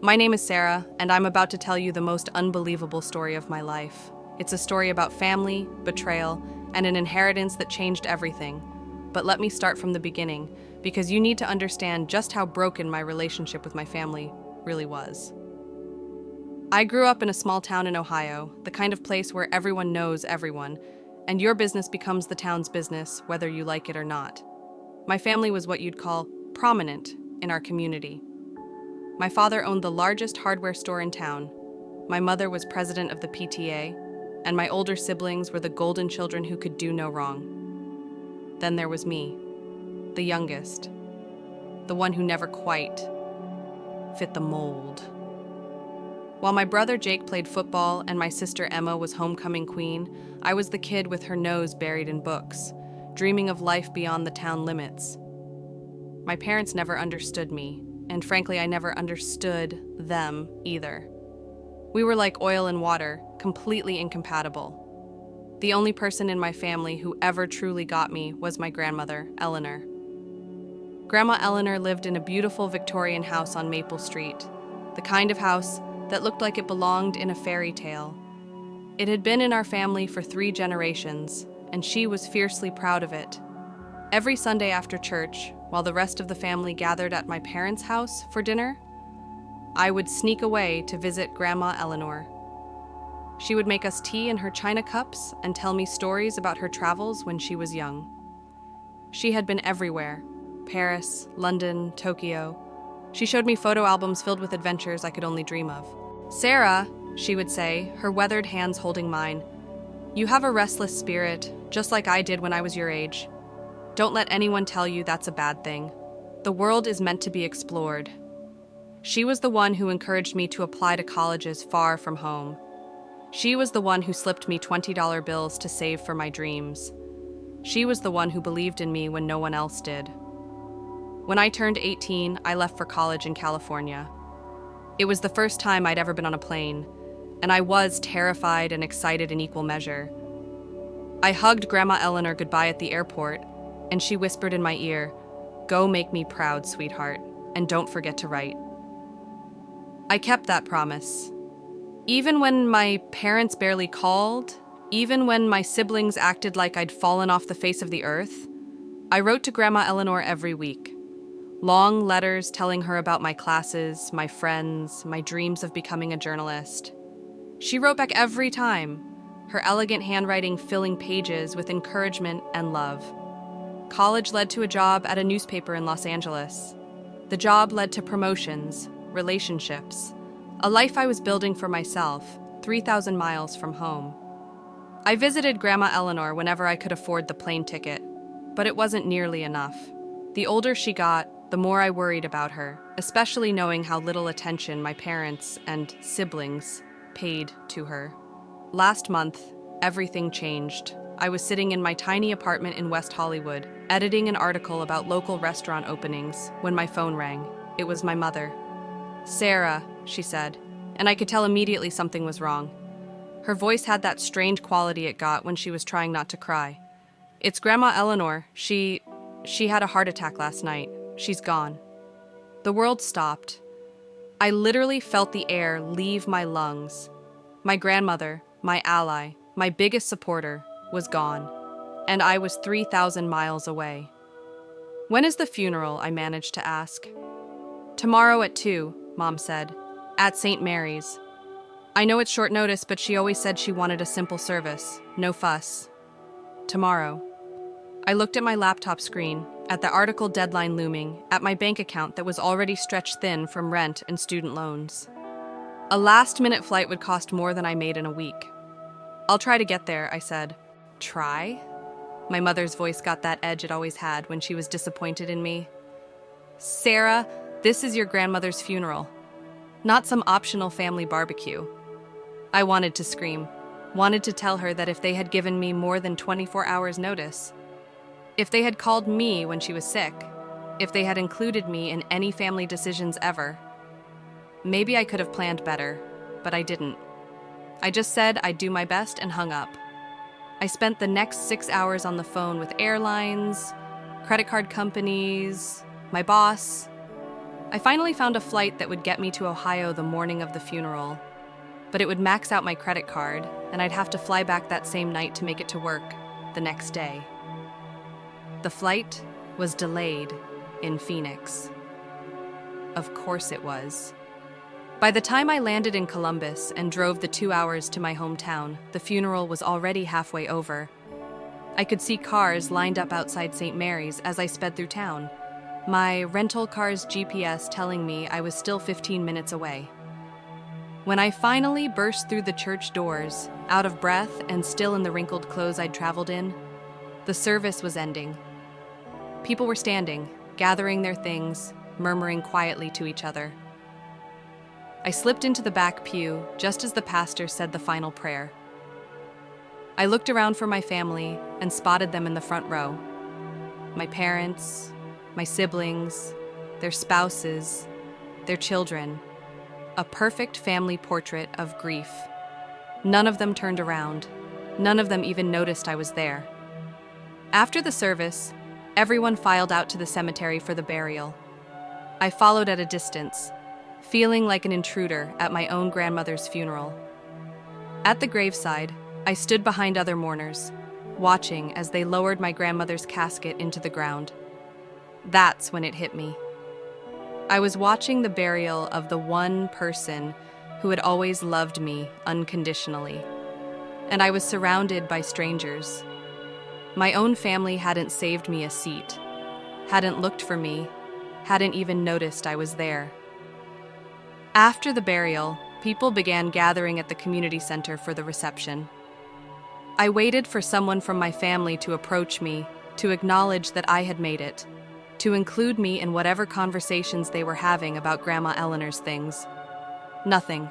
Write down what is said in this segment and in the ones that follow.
My name is Sarah, and I'm about to tell you the most unbelievable story of my life. It's a story about family, betrayal, and an inheritance that changed everything. But let me start from the beginning, because you need to understand just how broken my relationship with my family really was. I grew up in a small town in Ohio, the kind of place where everyone knows everyone, and your business becomes the town's business, whether you like it or not. My family was what you'd call prominent in our community. My father owned the largest hardware store in town. My mother was president of the PTA, and my older siblings were the golden children who could do no wrong. Then there was me, the youngest, the one who never quite fit the mold. While my brother Jake played football and my sister Emma was homecoming queen, I was the kid with her nose buried in books, dreaming of life beyond the town limits. My parents never understood me, and frankly, I never understood them either. We were like oil and water, completely incompatible. The only person in my family who ever truly got me was my grandmother, Eleanor. Grandma Eleanor lived in a beautiful Victorian house on Maple Street, the kind of house that looked like it belonged in a fairy tale. It had been in our family for 3 generations, and she was fiercely proud of it. Every Sunday after church, while the rest of the family gathered at my parents' house for dinner, I would sneak away to visit Grandma Eleanor. She would make us tea in her china cups and tell me stories about her travels when she was young. She had been everywhere: Paris, London, Tokyo. She showed me photo albums filled with adventures I could only dream of. "Sarah," she would say, her weathered hands holding mine, "you have a restless spirit, just like I did when I was your age. Don't let anyone tell you that's a bad thing. The world is meant to be explored." She was the one who encouraged me to apply to colleges far from home. She was the one who slipped me $20 bills to save for my dreams. She was the one who believed in me when no one else did. When I turned 18, I left for college in California. It was the first time I'd ever been on a plane, and I was terrified and excited in equal measure. I hugged Grandma Eleanor goodbye at the airport, and she whispered in my ear, "Go make me proud, sweetheart, and don't forget to write." I kept that promise. Even when my parents barely called, even when my siblings acted like I'd fallen off the face of the earth, I wrote to Grandma Eleanor every week. Long letters telling her about my classes, my friends, my dreams of becoming a journalist. She wrote back every time, her elegant handwriting filling pages with encouragement and love. College led to a job at a newspaper in Los Angeles. The job led to promotions, relationships, a life I was building for myself, 3,000 miles from home. I visited Grandma Eleanor whenever I could afford the plane ticket, but it wasn't nearly enough. The older she got, the more I worried about her, especially knowing how little attention my parents and siblings paid to her. Last month, everything changed. I was sitting in my tiny apartment in West Hollywood, editing an article about local restaurant openings, when my phone rang. It was my mother. "Sarah," she said, and I could tell immediately something was wrong. Her voice had that strange quality it got when she was trying not to cry. "It's Grandma Eleanor. She had a heart attack last night. She's gone." The world stopped. I literally felt the air leave my lungs. My grandmother, my ally, my biggest supporter, was gone, and I was 3,000 miles away. "When is the funeral?" I managed to ask. "Tomorrow at 2, Mom said, at St. Mary's. I know it's short notice, but she always said she wanted a simple service, no fuss. Tomorrow." I looked at my laptop screen, at the article deadline looming, at my bank account that was already stretched thin from rent and student loans. A last-minute flight would cost more than I made in a week. "I'll try to get there," I said. "Try?" My mother's voice got that edge it always had when she was disappointed in me. "Sarah, this is your grandmother's funeral, not some optional family barbecue." I wanted to scream, wanted to tell her that if they had given me more than 24 hours notice, if they had called me when she was sick, if they had included me in any family decisions ever, maybe I could have planned better, but I didn't. I just said I'd do my best and hung up. I spent the next 6 hours on the phone with airlines, credit card companies, my boss. I finally found a flight that would get me to Ohio the morning of the funeral, but it would max out my credit card, and I'd have to fly back that same night to make it to work the next day. The flight was delayed in Phoenix. Of course it was. By the time I landed in Columbus and drove the 2 hours to my hometown, the funeral was already halfway over. I could see cars lined up outside St. Mary's as I sped through town, my rental car's GPS telling me I was still 15 minutes away. When I finally burst through the church doors, out of breath and still in the wrinkled clothes I'd traveled in, the service was ending. People were standing, gathering their things, murmuring quietly to each other. I slipped into the back pew just as the pastor said the final prayer. I looked around for my family and spotted them in the front row. My parents, my siblings, their spouses, their children. A perfect family portrait of grief. None of them turned around. None of them even noticed I was there. After the service, everyone filed out to the cemetery for the burial. I followed at a distance, feeling like an intruder at my own grandmother's funeral. At the graveside, I stood behind other mourners, watching as they lowered my grandmother's casket into the ground. That's when it hit me. I was watching the burial of the one person who had always loved me unconditionally, and I was surrounded by strangers. My own family hadn't saved me a seat, hadn't looked for me, hadn't even noticed I was there. After the burial, people began gathering at the community center for the reception. I waited for someone from my family to approach me, to acknowledge that I had made it, to include me in whatever conversations they were having about Grandma Eleanor's things. Nothing.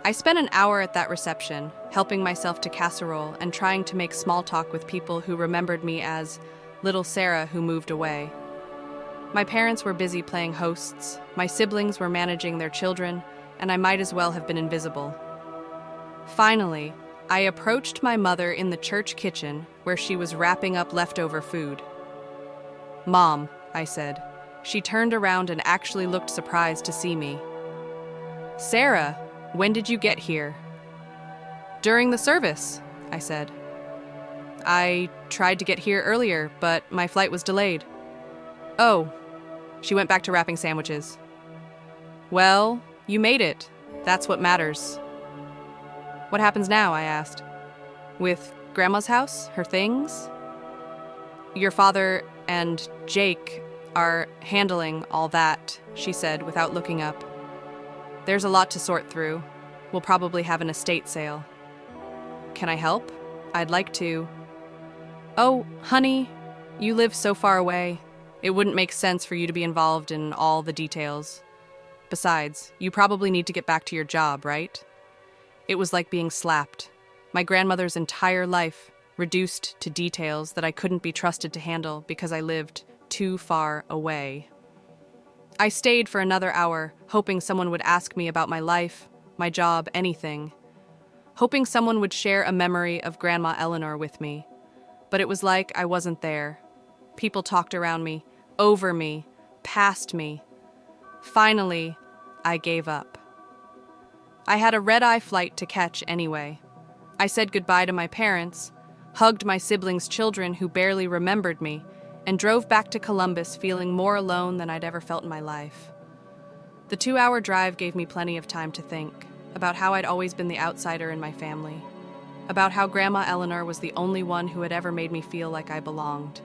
I spent an hour at that reception, helping myself to casserole and trying to make small talk with people who remembered me as little Sarah who moved away. My parents were busy playing hosts, my siblings were managing their children, and I might as well have been invisible. Finally, I approached my mother in the church kitchen where she was wrapping up leftover food. "Mom," I said. She turned around and actually looked surprised to see me. "Sarah, when did you get here?" "During the service," I said. "I tried to get here earlier, but my flight was delayed." "Oh." She went back to wrapping sandwiches. "Well, you made it. That's what matters." "What happens now?" I asked. "With Grandma's house, her things?" "Your father and Jake are handling all that," she said without looking up. "There's a lot to sort through. We'll probably have an estate sale." "Can I help? I'd like to." "Oh, honey, you live so far away. It wouldn't make sense for you to be involved in all the details. Besides, you probably need to get back to your job, right?" It was like being slapped. My grandmother's entire life reduced to details that I couldn't be trusted to handle because I lived too far away. I stayed for another hour, hoping someone would ask me about my life, my job, anything. Hoping someone would share a memory of Grandma Eleanor with me. But it was like I wasn't there. People talked around me, over me, past me. Finally, I gave up. I had a red-eye flight to catch anyway. I said goodbye to my parents, hugged my siblings' children who barely remembered me, and drove back to Columbus feeling more alone than I'd ever felt in my life. The 2-hour drive gave me plenty of time to think about how I'd always been the outsider in my family, about how Grandma Eleanor was the only one who had ever made me feel like I belonged,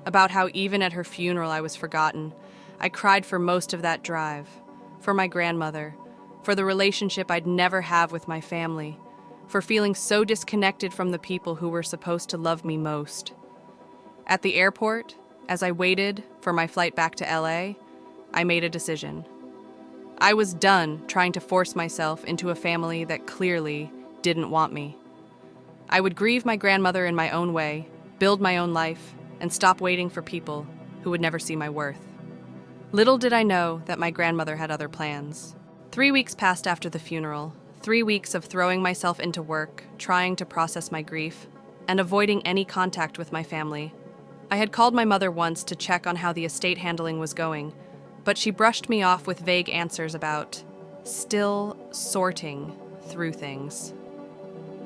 about how even at her funeral I was forgotten. I cried for most of that drive, for my grandmother, for the relationship I'd never have with my family, for feeling so disconnected from the people who were supposed to love me most. At the airport, as I waited for my flight back to LA, I made a decision. I was done trying to force myself into a family that clearly didn't want me. I would grieve my grandmother in my own way, build my own life, and stop waiting for people who would never see my worth. Little did I know that my grandmother had other plans. 3 weeks passed after the funeral, 3 weeks of throwing myself into work, trying to process my grief, and avoiding any contact with my family. I had called my mother once to check on how the estate handling was going, but she brushed me off with vague answers about still sorting through things.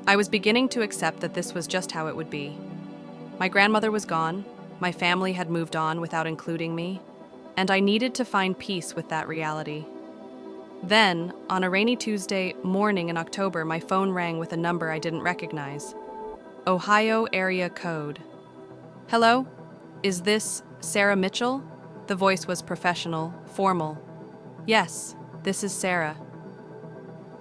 I was beginning to accept that this was just how it would be. My grandmother was gone, my family had moved on without including me, and I needed to find peace with that reality. Then, on a rainy Tuesday morning in October, my phone rang with a number I didn't recognize. Ohio area code. Hello? Is this Sarah Mitchell? The voice was professional, formal. Yes, this is Sarah.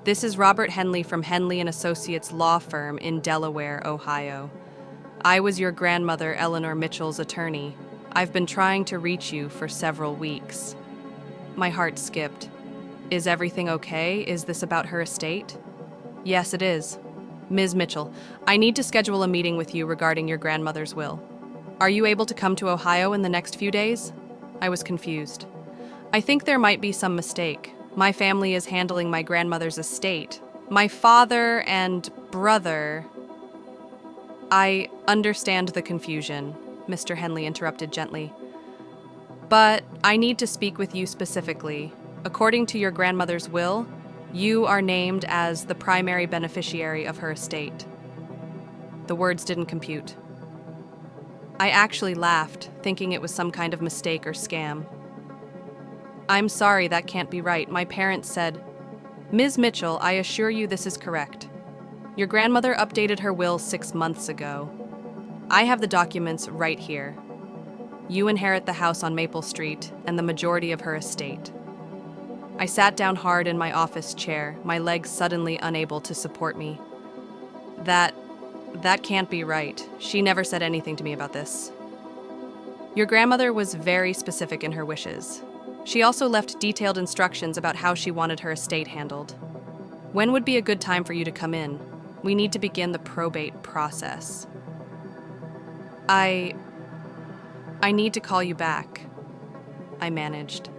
This is Robert Henley from Henley and Associates law firm in Delaware, Ohio. I was your grandmother, Eleanor Mitchell's attorney. I've been trying to reach you for several weeks. My heart skipped. Is everything okay? Is this about her estate? Yes, it is. Ms. Mitchell, I need to schedule a meeting with you regarding your grandmother's will. Are you able to come to Ohio in the next few days? I was confused. I think there might be some mistake. My family is handling my grandmother's estate. My father and brother... I understand the confusion, Mr. Henley interrupted gently. But I need to speak with you specifically. According to your grandmother's will, you are named as the primary beneficiary of her estate. The words didn't compute. I actually laughed, thinking it was some kind of mistake or scam. I'm sorry, that can't be right. My parents said, Ms. Mitchell, I assure you this is correct. Your grandmother updated her will 6 months ago. I have the documents right here. You inherit the house on Maple Street and the majority of her estate. I sat down hard in my office chair, my legs suddenly unable to support me. That can't be right. She never said anything to me about this. Your grandmother was very specific in her wishes. She also left detailed instructions about how she wanted her estate handled. When would be a good time for you to come in? We need to begin the probate process. I need to call you back, I managed.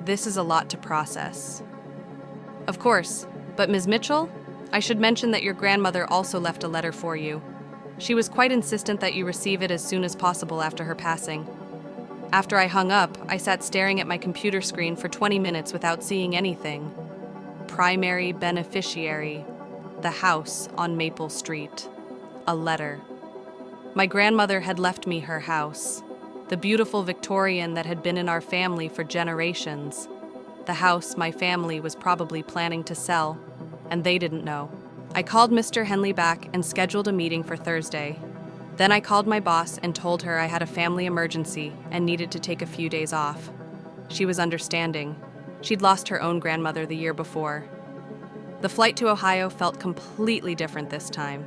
This is a lot to process. Of course, but Ms. Mitchell, I should mention that your grandmother also left a letter for you. She was quite insistent that you receive it as soon as possible after her passing. After I hung up, I sat staring at my computer screen for 20 minutes without seeing anything. Primary beneficiary, the house on Maple Street, a letter. My grandmother had left me her house, the beautiful Victorian that had been in our family for generations. The house my family was probably planning to sell, and they didn't know. I called Mr. Henley back and scheduled a meeting for Thursday. Then I called my boss and told her I had a family emergency and needed to take a few days off. She was understanding. She'd lost her own grandmother the year before. The flight to Ohio felt completely different this time.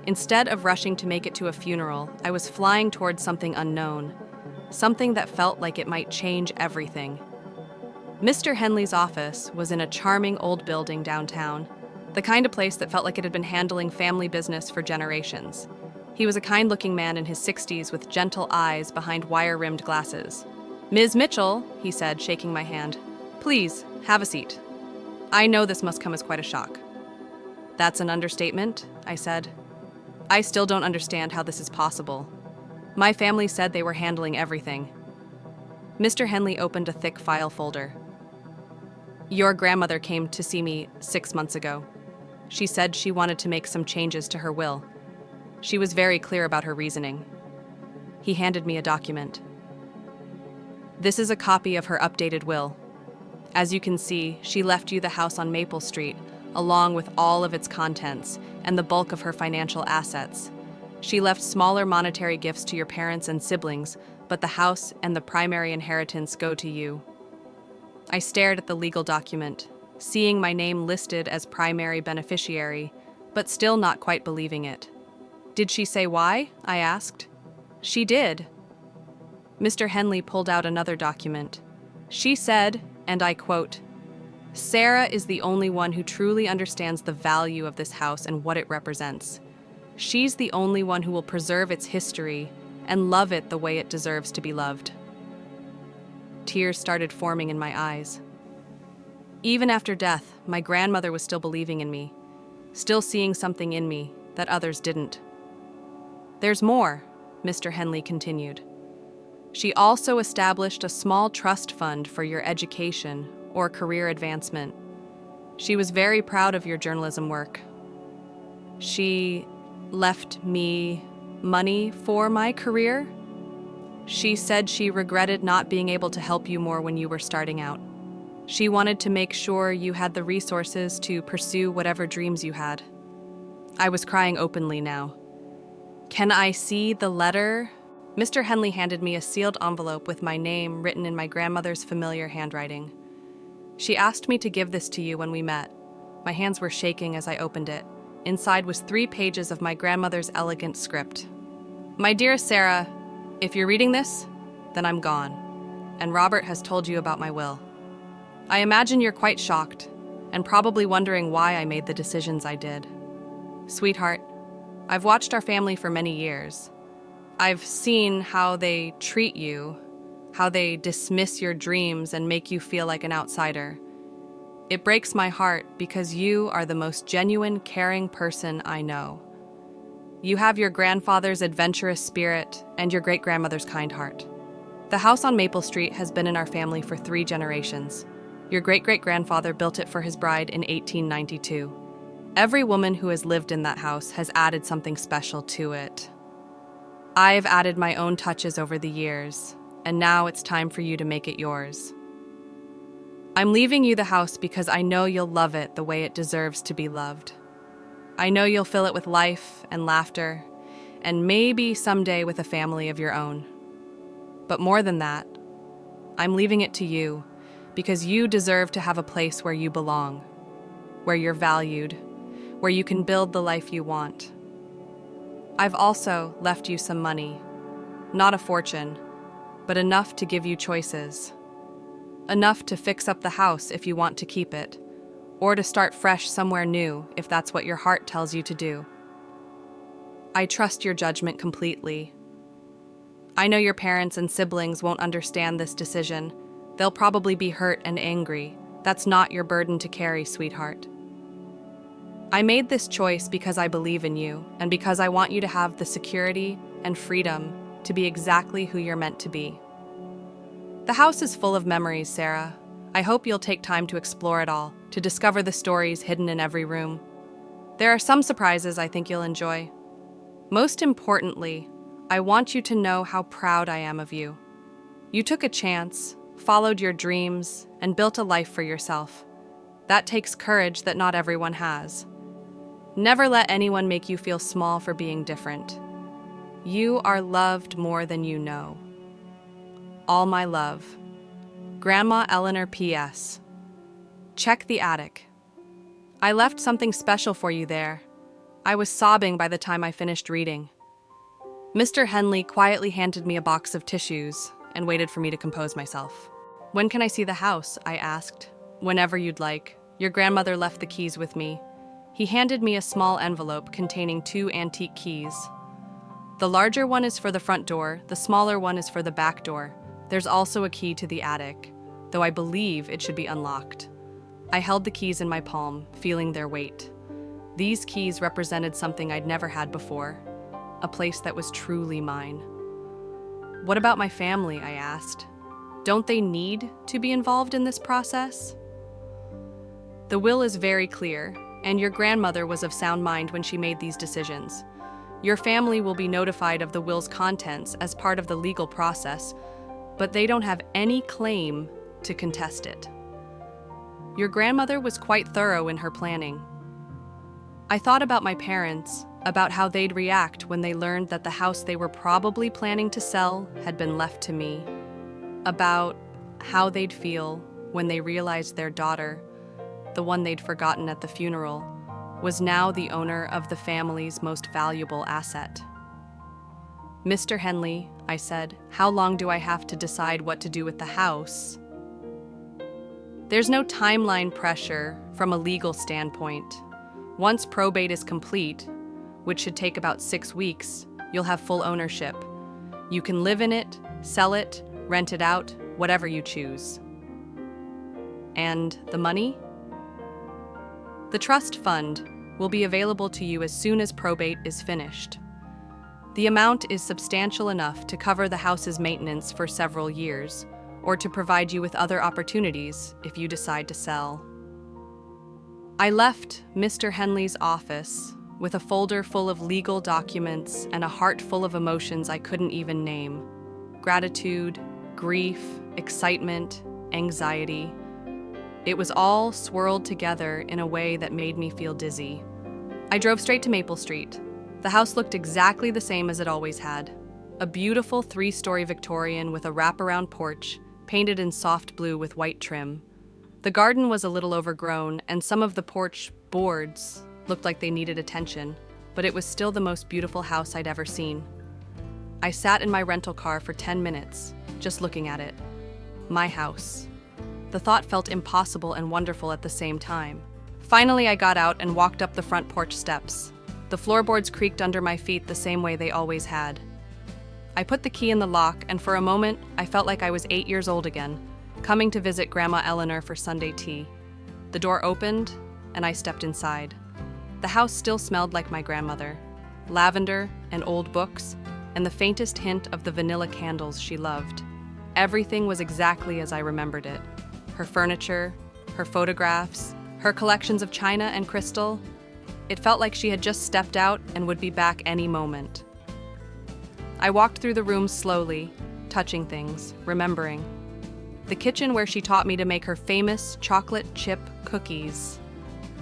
Instead of rushing to make it to a funeral, I was flying towards something unknown, something that felt like it might change everything. Mr. Henley's office was in a charming old building downtown, the kind of place that felt like it had been handling family business for generations. He was a kind-looking man in his 60s with gentle eyes behind wire-rimmed glasses. Ms. Mitchell, he said, shaking my hand, please, have a seat. I know this must come as quite a shock. That's an understatement, I said. I still don't understand how this is possible. My family said they were handling everything. Mr. Henley opened a thick file folder. Your grandmother came to see me 6 months ago. She said she wanted to make some changes to her will. She was very clear about her reasoning. He handed me a document. This is a copy of her updated will. As you can see, she left you the house on Maple Street, along with all of its contents and the bulk of her financial assets. She left smaller monetary gifts to your parents and siblings, but the house and the primary inheritance go to you. I stared at the legal document, seeing my name listed as primary beneficiary, but still not quite believing it. Did she say why? I asked. She did. Mr. Henley pulled out another document. She said, and I quote, Sarah is the only one who truly understands the value of this house and what it represents. She's the only one who will preserve its history and love it the way it deserves to be loved. Tears started forming in my eyes. Even after death, my grandmother was still believing in me, still seeing something in me that others didn't. There's more, Mr. Henley continued. She also established a small trust fund for your education or career advancement. She was very proud of your journalism work. She left me money for my career. She said she regretted not being able to help you more when you were starting out. She wanted to make sure you had the resources to pursue whatever dreams you had. I was crying openly now. Can I see the letter? Mr. Henley handed me a sealed envelope with my name written in my grandmother's familiar handwriting. She asked me to give this to you when we met. My hands were shaking as I opened it. Inside was 3 pages of my grandmother's elegant script. My dearest Sarah, if you're reading this, then I'm gone, and Robert has told you about my will. I imagine you're quite shocked, and probably wondering why I made the decisions I did. Sweetheart, I've watched our family for many years. I've seen how they treat you, how they dismiss your dreams and make you feel like an outsider. It breaks my heart because you are the most genuine, caring person I know. You have your grandfather's adventurous spirit and your great-grandmother's kind heart. The house on Maple Street has been in our family for 3 generations. Your great-great-grandfather built it for his bride in 1892. Every woman who has lived in that house has added something special to it. I've added my own touches over the years, and now it's time for you to make it yours. I'm leaving you the house because I know you'll love it the way it deserves to be loved. I know you'll fill it with life and laughter, and maybe someday with a family of your own. But more than that, I'm leaving it to you because you deserve to have a place where you belong, where you're valued, where you can build the life you want. I've also left you some money, not a fortune, but enough to give you choices. Enough to fix up the house if you want to keep it, or to start fresh somewhere new if that's what your heart tells you to do. I trust your judgment completely. I know your parents and siblings won't understand this decision. They'll probably be hurt and angry. That's not your burden to carry, sweetheart. I made this choice because I believe in you and because I want you to have the security and freedom to be exactly who you're meant to be. The house is full of memories, Sarah. I hope you'll take time to explore it all, to discover the stories hidden in every room. There are some surprises I think you'll enjoy. Most importantly, I want you to know how proud I am of you. You took a chance, followed your dreams, and built a life for yourself. That takes courage that not everyone has. Never let anyone make you feel small for being different. You are loved more than you know. All my love. Grandma Eleanor P.S. Check the attic. I left something special for you there. I was sobbing by the time I finished reading. Mr. Henley quietly handed me a box of tissues and waited for me to compose myself. When can I see the house? I asked. Whenever you'd like. Your grandmother left the keys with me. He handed me a small envelope containing 2 antique keys. The larger one is for the front door, the smaller one is for the back door. There's also a key to the attic, though I believe it should be unlocked. I held the keys in my palm, feeling their weight. These keys represented something I'd never had before, a place that was truly mine. What about my family? I asked. Don't they need to be involved in this process? The will is very clear, and your grandmother was of sound mind when she made these decisions. Your family will be notified of the will's contents as part of the legal process, but they don't have any claim to contest it. Your grandmother was quite thorough in her planning. I thought about my parents, about how they'd react when they learned that the house they were probably planning to sell had been left to me, about how they'd feel when they realized their daughter, the one they'd forgotten at the funeral, was now the owner of the family's most valuable asset. Mr. Henley, I said, how long do I have to decide what to do with the house? There's no timeline pressure from a legal standpoint. Once probate is complete, which should take about 6 weeks, you'll have full ownership. You can live in it, sell it, rent it out, whatever you choose. And the money? The trust fund will be available to you as soon as probate is finished. The amount is substantial enough to cover the house's maintenance for several years, or to provide you with other opportunities if you decide to sell. I left Mr. Henley's office with a folder full of legal documents and a heart full of emotions I couldn't even name. Gratitude, grief, excitement, anxiety. It was all swirled together in a way that made me feel dizzy. I drove straight to Maple Street. The house looked exactly the same as it always had. A beautiful 3-story Victorian with a wraparound porch, painted in soft blue with white trim. The garden was a little overgrown, and some of the porch boards looked like they needed attention, but it was still the most beautiful house I'd ever seen. I sat in my rental car for 10 minutes, just looking at it. My house. The thought felt impossible and wonderful at the same time. Finally, I got out and walked up the front porch steps. The floorboards creaked under my feet the same way they always had. I put the key in the lock, and for a moment, I felt like I was 8 years old again, coming to visit Grandma Eleanor for Sunday tea. The door opened, and I stepped inside. The house still smelled like my grandmother. Lavender and old books, and the faintest hint of the vanilla candles she loved. Everything was exactly as I remembered it. Her furniture, her photographs, her collections of china and crystal. It felt like she had just stepped out and would be back any moment. I walked through the rooms slowly, touching things, remembering. The kitchen where she taught me to make her famous chocolate chip cookies.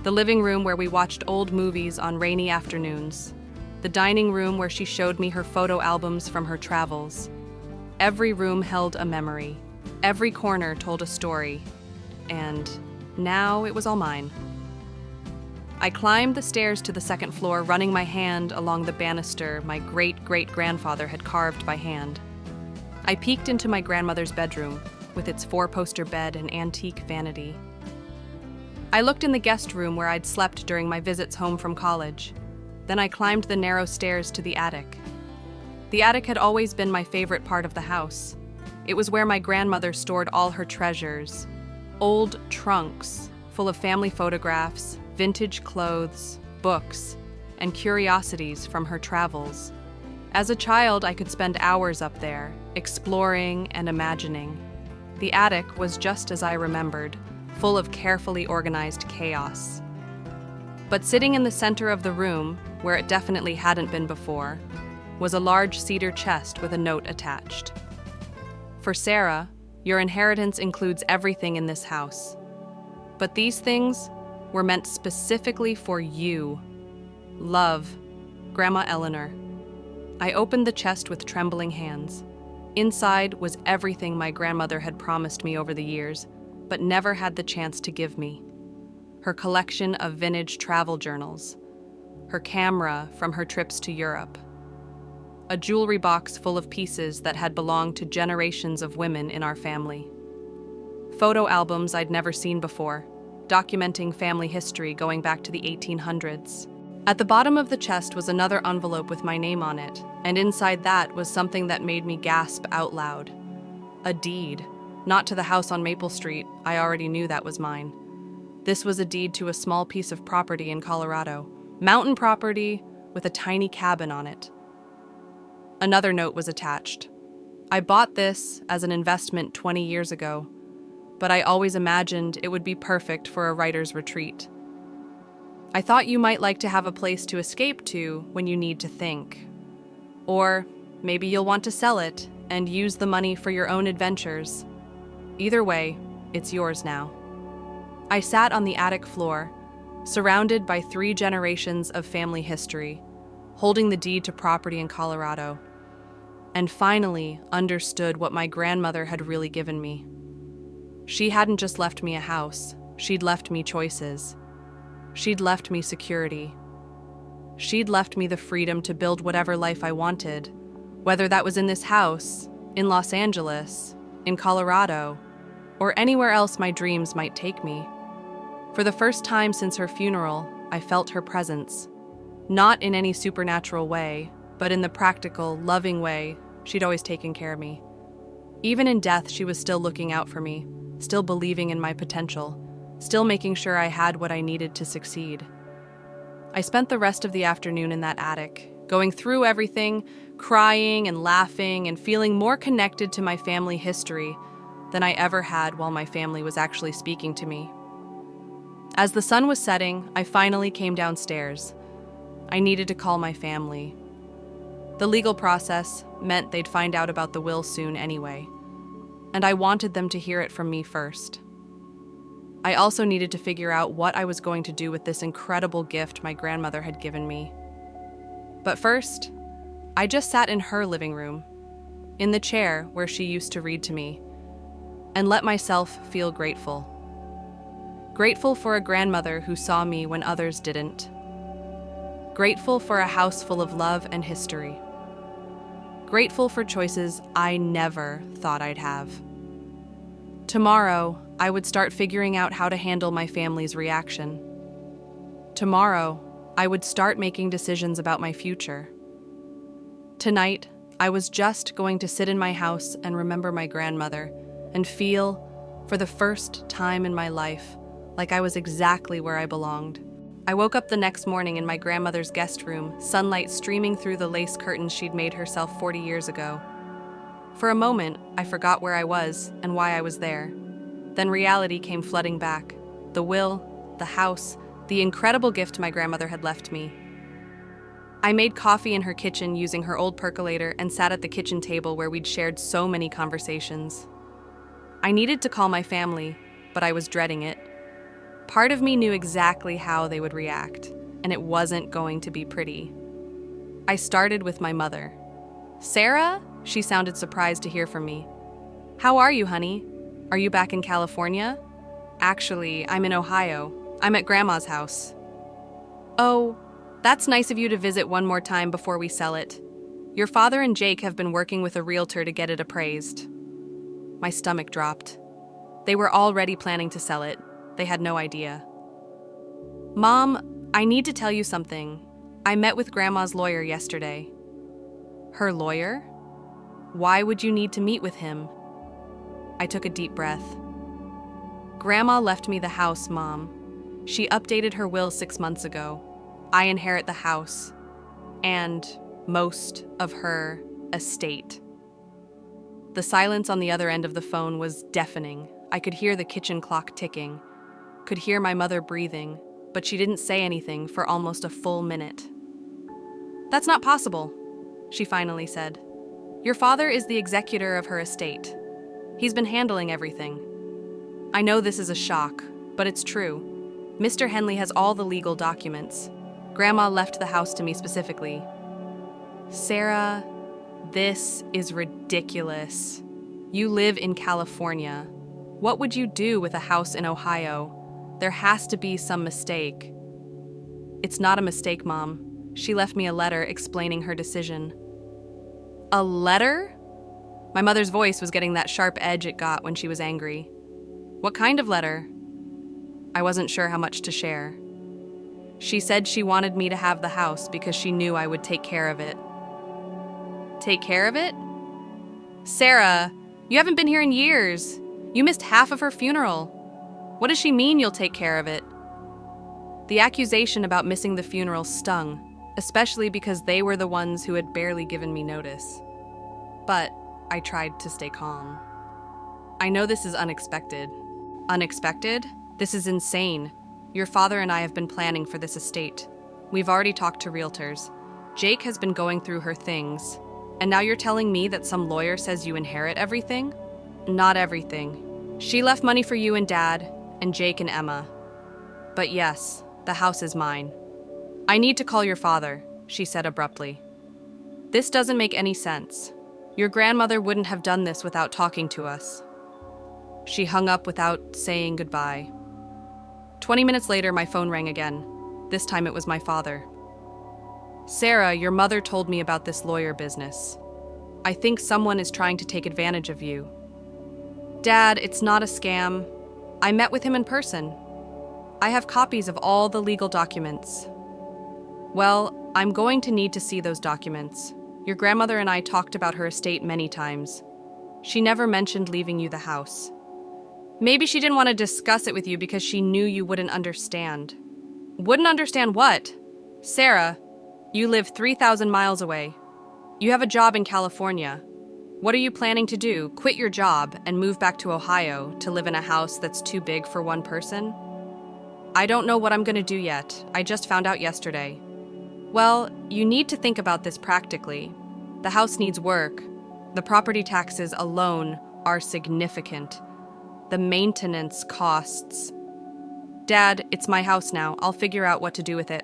The living room where we watched old movies on rainy afternoons. The dining room where she showed me her photo albums from her travels. Every room held a memory. Every corner told a story. And now it was all mine. I climbed the stairs to the second floor, running my hand along the banister my great-great-grandfather had carved by hand. I peeked into my grandmother's bedroom, with its 4-poster bed and antique vanity. I looked in the guest room where I'd slept during my visits home from college. Then I climbed the narrow stairs to the attic. The attic had always been my favorite part of the house. It was where my grandmother stored all her treasures. Old trunks full of family photographs, vintage clothes, books, and curiosities from her travels. As a child, I could spend hours up there, exploring and imagining. The attic was just as I remembered, full of carefully organized chaos. But sitting in the center of the room, where it definitely hadn't been before, was a large cedar chest with a note attached. For Sarah, your inheritance includes everything in this house. But these things were meant specifically for you. Love, Grandma Eleanor. I opened the chest with trembling hands. Inside was everything my grandmother had promised me over the years, but never had the chance to give me. Her collection of vintage travel journals, her camera from her trips to Europe, a jewelry box full of pieces that had belonged to generations of women in our family, photo albums I'd never seen before, documenting family history going back to the 1800s. At the bottom of the chest was another envelope with my name on it, and inside that was something that made me gasp out loud. A deed. Not to the house on Maple Street, I already knew that was mine. This was a deed to a small piece of property in Colorado. Mountain property with a tiny cabin on it. Another note was attached. I bought this as an investment 20 years ago, but I always imagined it would be perfect for a writer's retreat. I thought you might like to have a place to escape to when you need to think. Or maybe you'll want to sell it and use the money for your own adventures. Either way, it's yours now. I sat on the attic floor, surrounded by 3 generations of family history, holding the deed to property in Colorado, and finally understood what my grandmother had really given me. She hadn't just left me a house, she'd left me choices. She'd left me security. She'd left me the freedom to build whatever life I wanted, whether that was in this house, in Los Angeles, in Colorado, or anywhere else my dreams might take me. For the first time since her funeral, I felt her presence. Not in any supernatural way, but in the practical, loving way she'd always taken care of me. Even in death, she was still looking out for me, still believing in my potential, still making sure I had what I needed to succeed. I spent the rest of the afternoon in that attic, going through everything, crying and laughing and feeling more connected to my family history than I ever had while my family was actually speaking to me. As the sun was setting, I finally came downstairs. I needed to call my family. The legal process meant they'd find out about the will soon anyway, and I wanted them to hear it from me first. I also needed to figure out what I was going to do with this incredible gift my grandmother had given me. But first, I just sat in her living room, in the chair where she used to read to me, and let myself feel grateful. Grateful for a grandmother who saw me when others didn't. Grateful for a house full of love and history. Grateful for choices I never thought I'd have. Tomorrow, I would start figuring out how to handle my family's reaction. Tomorrow, I would start making decisions about my future. Tonight, I was just going to sit in my house and remember my grandmother and feel, for the first time in my life, like I was exactly where I belonged. I woke up the next morning in my grandmother's guest room, sunlight streaming through the lace curtains she'd made herself 40 years ago. For a moment, I forgot where I was and why I was there. Then reality came flooding back. The will, the house, the incredible gift my grandmother had left me. I made coffee in her kitchen using her old percolator and sat at the kitchen table where we'd shared so many conversations. I needed to call my family, but I was dreading it. Part of me knew exactly how they would react, and it wasn't going to be pretty. I started with my mother. "Sarah?" She sounded surprised to hear from me. "How are you, honey? Are you back in California?" "Actually, I'm in Ohio. I'm at Grandma's house." "Oh, that's nice of you to visit one more time before we sell it. Your father and Jake have been working with a realtor to get it appraised." My stomach dropped. They were already planning to sell it. They had no idea. "Mom, I need to tell you something. I met with Grandma's lawyer yesterday." "Her lawyer? Why would you need to meet with him?" I took a deep breath. "Grandma left me the house, Mom. She updated her will 6 months ago. I inherit the house and most of her estate." The silence on the other end of the phone was deafening. I could hear the kitchen clock ticking, could hear my mother breathing, but she didn't say anything for almost a full minute. "That's not possible," she finally said. "Your father is the executor of her estate. He's been handling everything." I know this is a shock, but it's true. Mr. Henley has all the legal documents. Grandma left the house to me specifically. "Sarah, this is ridiculous. You live in California. What would you do with a house in Ohio? There has to be some mistake." "It's not a mistake, Mom. She left me a letter explaining her decision." "A letter?" My mother's voice was getting that sharp edge it got when she was angry. "What kind of letter?" I wasn't sure how much to share. "She said she wanted me to have the house because she knew I would take care of it." "Take care of it?" "Sarah, you haven't been here in years. You missed half of her funeral. What does she mean you'll take care of it?" The accusation about missing the funeral stung, especially because they were the ones who had barely given me notice. But I tried to stay calm. "I know this is unexpected." "Unexpected? This is insane. Your father and I have been planning for this estate. We've already talked to realtors. Jake has been going through her things. And now you're telling me that some lawyer says you inherit everything?" "Not everything. She left money for you and Dad, and Jake and Emma. But yes, the house is mine." "I need to call your father," she said abruptly. "This doesn't make any sense. Your grandmother wouldn't have done this without talking to us." She hung up without saying goodbye. 20 minutes later, my phone rang again. This time it was my father. "Sarah, your mother told me about this lawyer business. I think someone is trying to take advantage of you." "Dad, it's not a scam. I met with him in person. I have copies of all the legal documents." "Well, I'm going to need to see those documents. Your grandmother and I talked about her estate many times. She never mentioned leaving you the house. Maybe she didn't want to discuss it with you because she knew you wouldn't understand." "Wouldn't understand what?" "Sarah, You live 3,000 miles away. You have a job in California. What are you planning to do? Quit your job and move back to Ohio to live in a house that's too big for one person? I don't know what I'm going to do yet. I just found out yesterday. Well, you need to think about this practically. The house needs work. The property taxes alone are significant. The maintenance costs. Dad, it's my house now. I'll figure out what to do with it.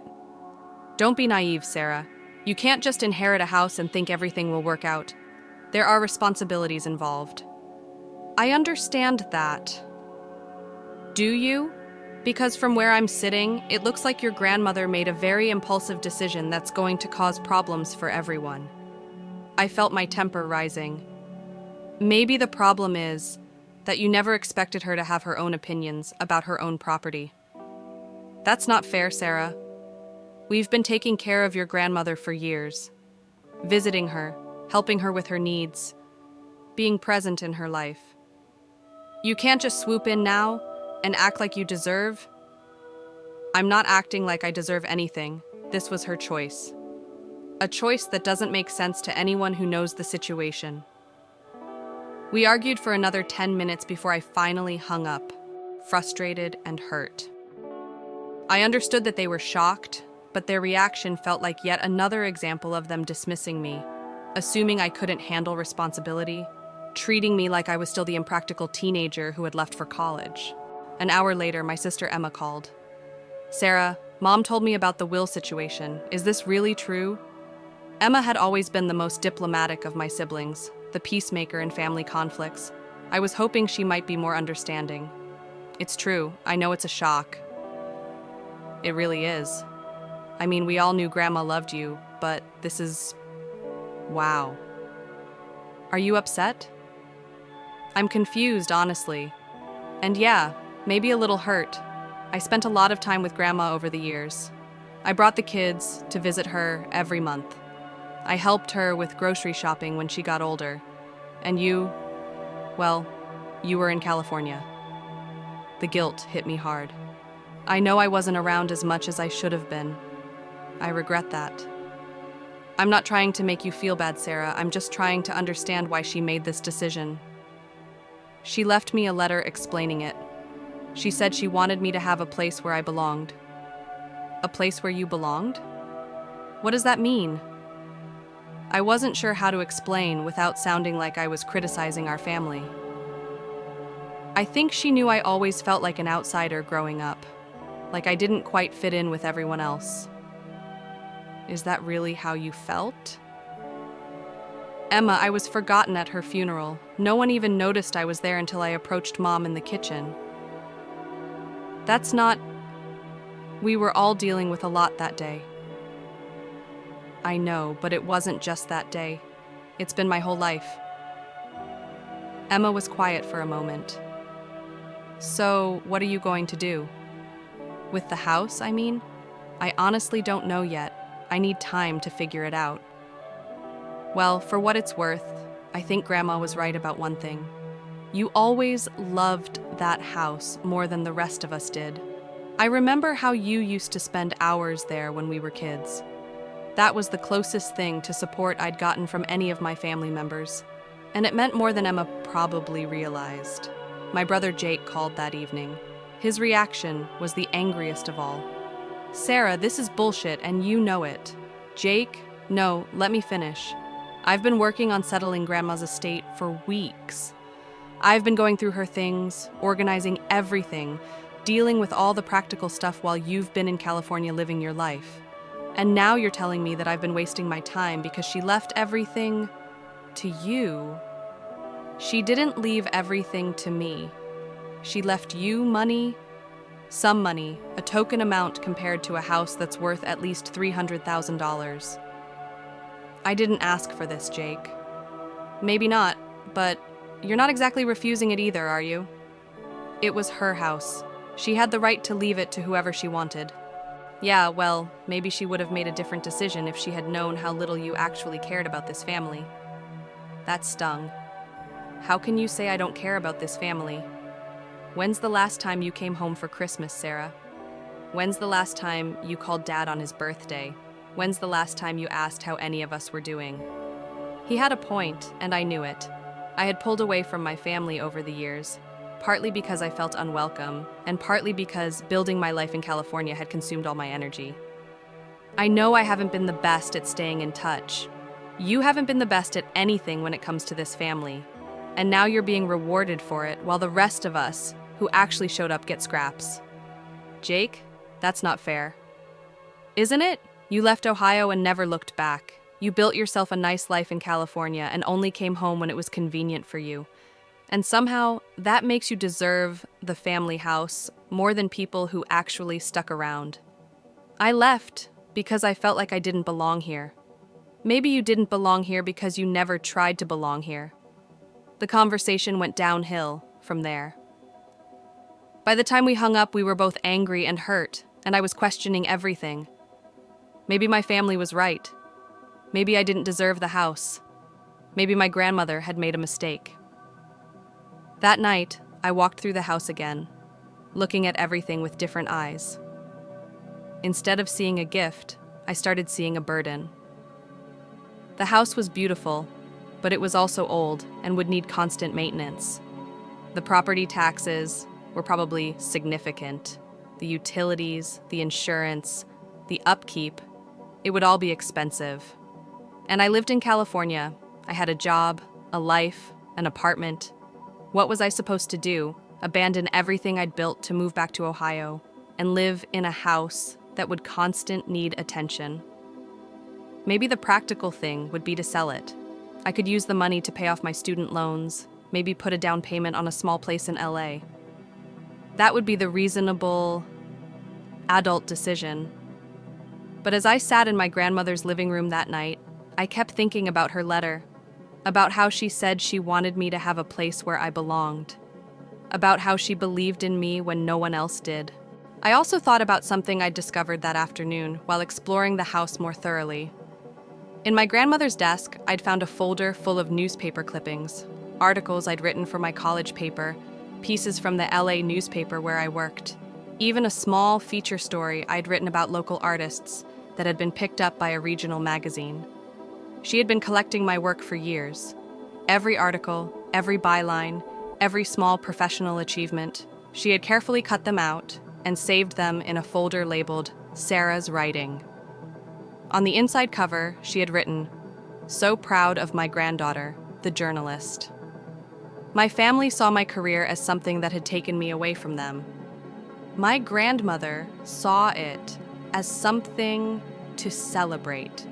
Don't be naive, Sarah. You can't just inherit a house and think everything will work out. There are responsibilities involved. I understand that. Do you? Because from where I'm sitting, it looks like your grandmother made a very impulsive decision that's going to cause problems for everyone. I felt my temper rising. Maybe the problem is that you never expected her to have her own opinions about her own property. That's not fair, Sarah. We've been taking care of your grandmother for years, visiting her, helping her with her needs, being present in her life. You can't just swoop in now and act like you deserve. I'm not acting like I deserve anything. This was her choice. A choice that doesn't make sense to anyone who knows the situation. We argued for another 10 minutes before I finally hung up, frustrated and hurt. I understood that they were shocked, but their reaction felt like yet another example of them dismissing me, assuming I couldn't handle responsibility, treating me like I was still the impractical teenager who had left for college. An hour later, my sister Emma called. Sarah, Mom told me about the will situation. Is this really true? Emma had always been the most diplomatic of my siblings, the peacemaker in family conflicts. I was hoping she might be more understanding. It's true. I know it's a shock. It really is. I mean, we all knew Grandma loved you, but this is... wow. Are you upset? I'm confused, honestly. And yeah, maybe a little hurt. I spent a lot of time with Grandma over the years. I brought the kids to visit her every month. I helped her with grocery shopping when she got older. And you, well, you were in California. The guilt hit me hard. I know I wasn't around as much as I should have been. I regret that. I'm not trying to make you feel bad, Sarah. I'm just trying to understand why she made this decision. She left me a letter explaining it. She said she wanted me to have a place where I belonged. A place where you belonged? What does that mean? I wasn't sure how to explain without sounding like I was criticizing our family. I think she knew I always felt like an outsider growing up, like I didn't quite fit in with everyone else. Is that really how you felt? Emma, I was forgotten at her funeral. No one even noticed I was there until I approached Mom in the kitchen. That's not... We were all dealing with a lot that day. I know, but it wasn't just that day. It's been my whole life. Emma was quiet for a moment. So, what are you going to do? With the house, I mean? I honestly don't know yet. I need time to figure it out. Well, for what it's worth, I think Grandma was right about one thing. You always loved that house more than the rest of us did. I remember how you used to spend hours there when we were kids. That was the closest thing to support I'd gotten from any of my family members. And it meant more than Emma probably realized. My brother Jake called that evening. His reaction was the angriest of all. Sarah, this is bullshit and you know it. Jake, no, let me finish. I've been working on settling Grandma's estate for weeks. I've been going through her things, organizing everything, dealing with all the practical stuff while you've been in California living your life. And now you're telling me that I've been wasting my time because she left everything to you. She didn't leave everything to me. She left you money, some money, a token amount compared to a house that's worth at least $300,000. I didn't ask for this, Jake. Maybe not, but you're not exactly refusing it either, are you? It was her house. She had the right to leave it to whoever she wanted. Yeah, well, maybe she would have made a different decision if she had known how little you actually cared about this family. That stung. How can you say I don't care about this family? When's the last time you came home for Christmas, Sarah? When's the last time you called Dad on his birthday? When's the last time you asked how any of us were doing? He had a point, and I knew it. I had pulled away from my family over the years, partly because I felt unwelcome, and partly because building my life in California had consumed all my energy. I know I haven't been the best at staying in touch. You haven't been the best at anything when it comes to this family, and now you're being rewarded for it while the rest of us, who actually showed up, get scraps. Jake, that's not fair. Isn't it? You left Ohio and never looked back. You built yourself a nice life in California and only came home when it was convenient for you. And somehow, that makes you deserve the family house more than people who actually stuck around. I left because I felt like I didn't belong here. Maybe you didn't belong here because you never tried to belong here. The conversation went downhill from there. By the time we hung up, we were both angry and hurt, and I was questioning everything. Maybe my family was right. Maybe I didn't deserve the house. Maybe my grandmother had made a mistake. That night, I walked through the house again, looking at everything with different eyes. Instead of seeing a gift, I started seeing a burden. The house was beautiful, but it was also old and would need constant maintenance. The property taxes were probably significant. The utilities, the insurance, the upkeep, it would all be expensive. And I lived in California. I had a job, a life, an apartment. What was I supposed to do? Abandon everything I'd built to move back to Ohio and live in a house that would constant need attention? Maybe the practical thing would be to sell it. I could use the money to pay off my student loans, maybe put a down payment on a small place in LA. That would be the reasonable, adult decision. But as I sat in my grandmother's living room that night, I kept thinking about her letter, about how she said she wanted me to have a place where I belonged, about how she believed in me when no one else did. I also thought about something I'd discovered that afternoon while exploring the house more thoroughly. In my grandmother's desk, I'd found a folder full of newspaper clippings, articles I'd written for my college paper, pieces from the LA newspaper where I worked, even a small feature story I'd written about local artists that had been picked up by a regional magazine. She had been collecting my work for years. Every article, every byline, every small professional achievement, she had carefully cut them out and saved them in a folder labeled Sarah's Writing. On the inside cover, she had written, "So proud of my granddaughter, the journalist." My family saw my career as something that had taken me away from them. My grandmother saw it as something to celebrate.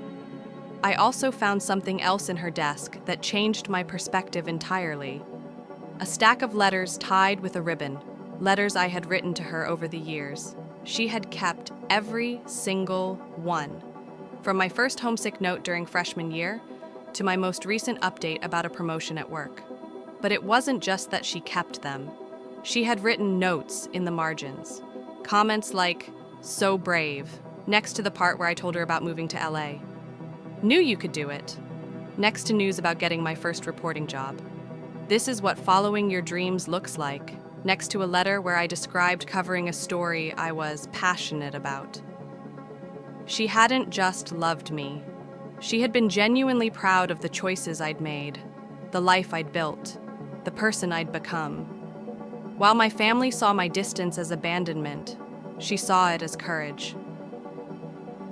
I also found something else in her desk that changed my perspective entirely. A stack of letters tied with a ribbon, letters I had written to her over the years. She had kept every single one, from my first homesick note during freshman year to my most recent update about a promotion at work. But it wasn't just that she kept them. She had written notes in the margins, comments like, "So brave," next to the part where I told her about moving to LA. "Knew you could do it," next to news about getting my first reporting job. "This is what following your dreams looks like," next to a letter where I described covering a story I was passionate about. She hadn't just loved me. She had been genuinely proud of the choices I'd made, the life I'd built, the person I'd become. While my family saw my distance as abandonment, she saw it as courage.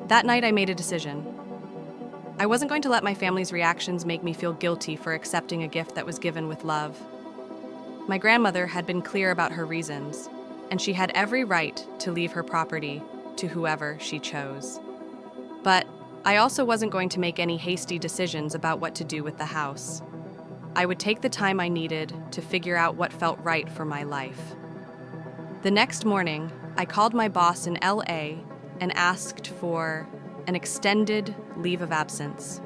That night I made a decision. I wasn't going to let my family's reactions make me feel guilty for accepting a gift that was given with love. My grandmother had been clear about her reasons, and she had every right to leave her property to whoever she chose. But I also wasn't going to make any hasty decisions about what to do with the house. I would take the time I needed to figure out what felt right for my life. The next morning, I called my boss in LA and asked for an extended leave of absence.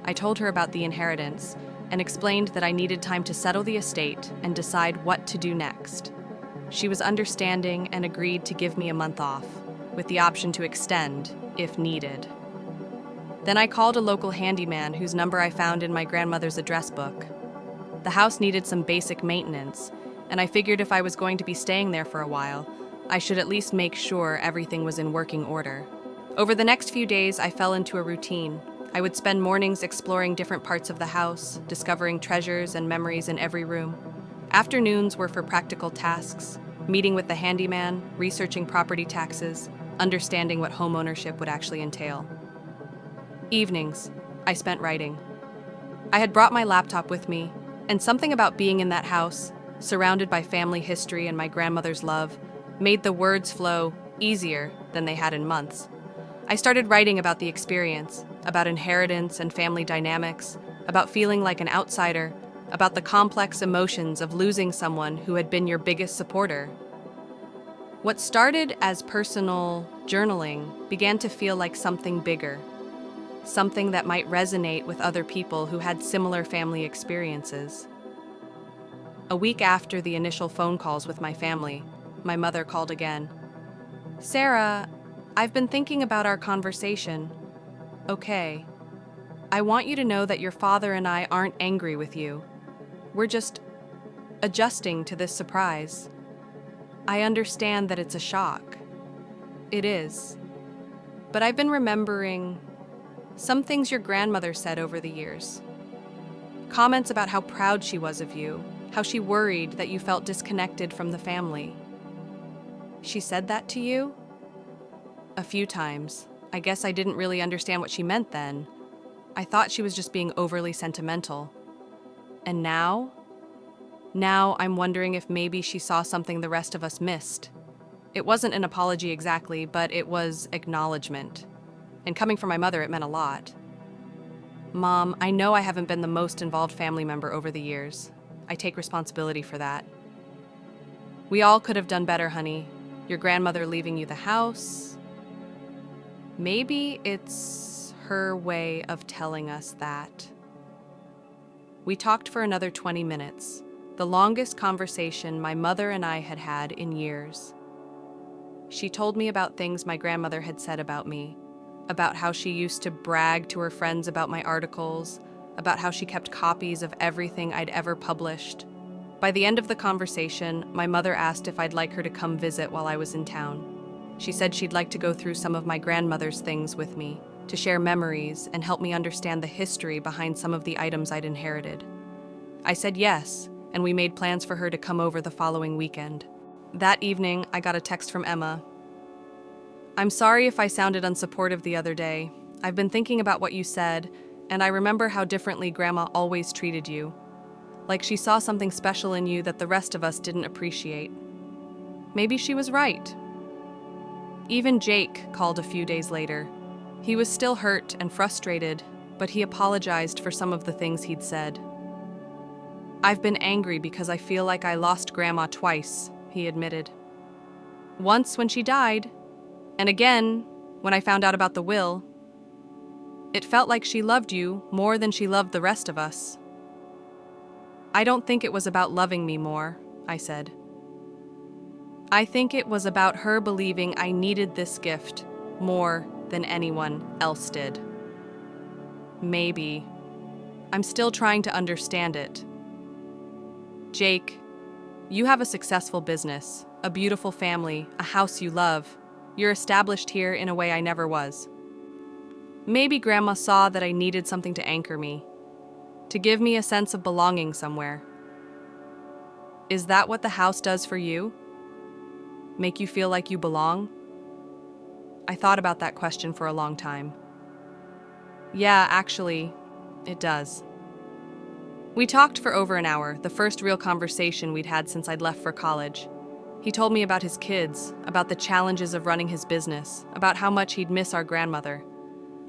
I told her about the inheritance and explained that I needed time to settle the estate and decide what to do next. She was understanding and agreed to give me a month off, with the option to extend if needed. Then I called a local handyman whose number I found in my grandmother's address book. The house needed some basic maintenance, and I figured if I was going to be staying there for a while, I should at least make sure everything was in working order. Over the next few days, I fell into a routine. I would spend mornings exploring different parts of the house, discovering treasures and memories in every room. Afternoons were for practical tasks, meeting with the handyman, researching property taxes, understanding what homeownership would actually entail. Evenings, I spent writing. I had brought my laptop with me, and something about being in that house, surrounded by family history and my grandmother's love, made the words flow easier than they had in months. I started writing about the experience, about inheritance and family dynamics, about feeling like an outsider, about the complex emotions of losing someone who had been your biggest supporter. What started as personal journaling began to feel like something bigger, something that might resonate with other people who had similar family experiences. A week after the initial phone calls with my family, my mother called again. "Sarah, I've been thinking about our conversation. Okay. I want you to know that your father and I aren't angry with you. We're just adjusting to this surprise. I understand that it's a shock. It is. But I've been remembering some things your grandmother said over the years. Comments about how proud she was of you, how she worried that you felt disconnected from the family. She said that to you?" "A few times. I guess I didn't really understand what she meant then. I thought she was just being overly sentimental. And now? Now I'm wondering if maybe she saw something the rest of us missed. It wasn't an apology exactly, but it was acknowledgement. And coming from my mother, it meant a lot. Mom, I know I haven't been the most involved family member over the years. I take responsibility for that. We all could have done better, honey. Your grandmother leaving you the house. Maybe it's her way of telling us that." We talked for another 20 minutes, the longest conversation my mother and I had had in years. She told me about things my grandmother had said about me, about how she used to brag to her friends about my articles, about how she kept copies of everything I'd ever published. By the end of the conversation, my mother asked if I'd like her to come visit while I was in town. She said she'd like to go through some of my grandmother's things with me, to share memories and help me understand the history behind some of the items I'd inherited. I said yes, and we made plans for her to come over the following weekend. That evening, I got a text from Emma. "I'm sorry if I sounded unsupportive the other day. I've been thinking about what you said, and I remember how differently Grandma always treated you. Like she saw something special in you that the rest of us didn't appreciate. Maybe she was right." Even Jake called a few days later. He was still hurt and frustrated, but he apologized for some of the things he'd said. "I've been angry because I feel like I lost Grandma twice," he admitted. "Once when she died, and again when I found out about the will. It felt like she loved you more than she loved the rest of us." "I don't think it was about loving me more," I said. "I think it was about her believing I needed this gift more than anyone else did. Maybe. I'm still trying to understand it. Jake, you have a successful business, a beautiful family, a house you love. You're established here in a way I never was. Maybe Grandma saw that I needed something to anchor me, to give me a sense of belonging somewhere. Is that what the house does for you? Make you feel like you belong?" I thought about that question for a long time. "Yeah, actually, it does." We talked for over an hour, the first real conversation we'd had since I'd left for college. He told me about his kids, about the challenges of running his business, about how much he'd miss our grandmother.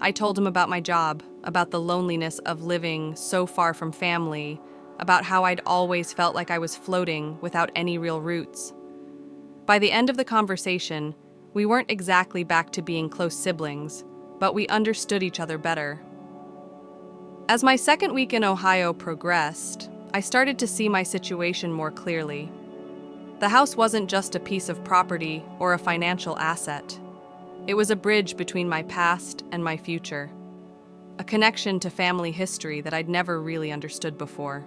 I told him about my job, about the loneliness of living so far from family, about how I'd always felt like I was floating without any real roots. By the end of the conversation, we weren't exactly back to being close siblings, but we understood each other better. As my second week in Ohio progressed, I started to see my situation more clearly. The house wasn't just a piece of property or a financial asset. It was a bridge between my past and my future, a connection to family history that I'd never really understood before.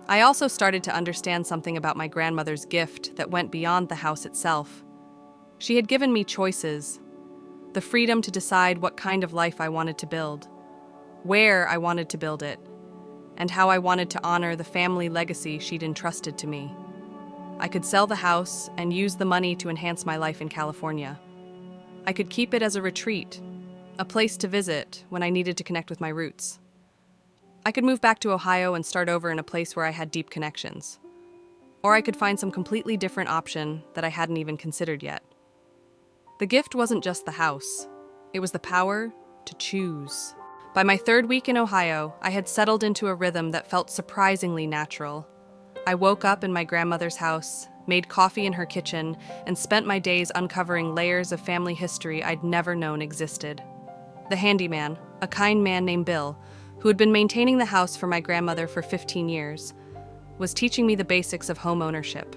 I also started to understand something about my grandmother's gift that went beyond the house itself. She had given me choices, the freedom to decide what kind of life I wanted to build, where I wanted to build it, and how I wanted to honor the family legacy she'd entrusted to me. I could sell the house and use the money to enhance my life in California. I could keep it as a retreat, a place to visit when I needed to connect with my roots. I could move back to Ohio and start over in a place where I had deep connections. Or I could find some completely different option that I hadn't even considered yet. The gift wasn't just the house. It was the power to choose. By my 3rd week in Ohio, I had settled into a rhythm that felt surprisingly natural. I woke up in my grandmother's house, made coffee in her kitchen, and spent my days uncovering layers of family history I'd never known existed. The handyman, a kind man named Bill, who had been maintaining the house for my grandmother for 15 years, was teaching me the basics of home ownership.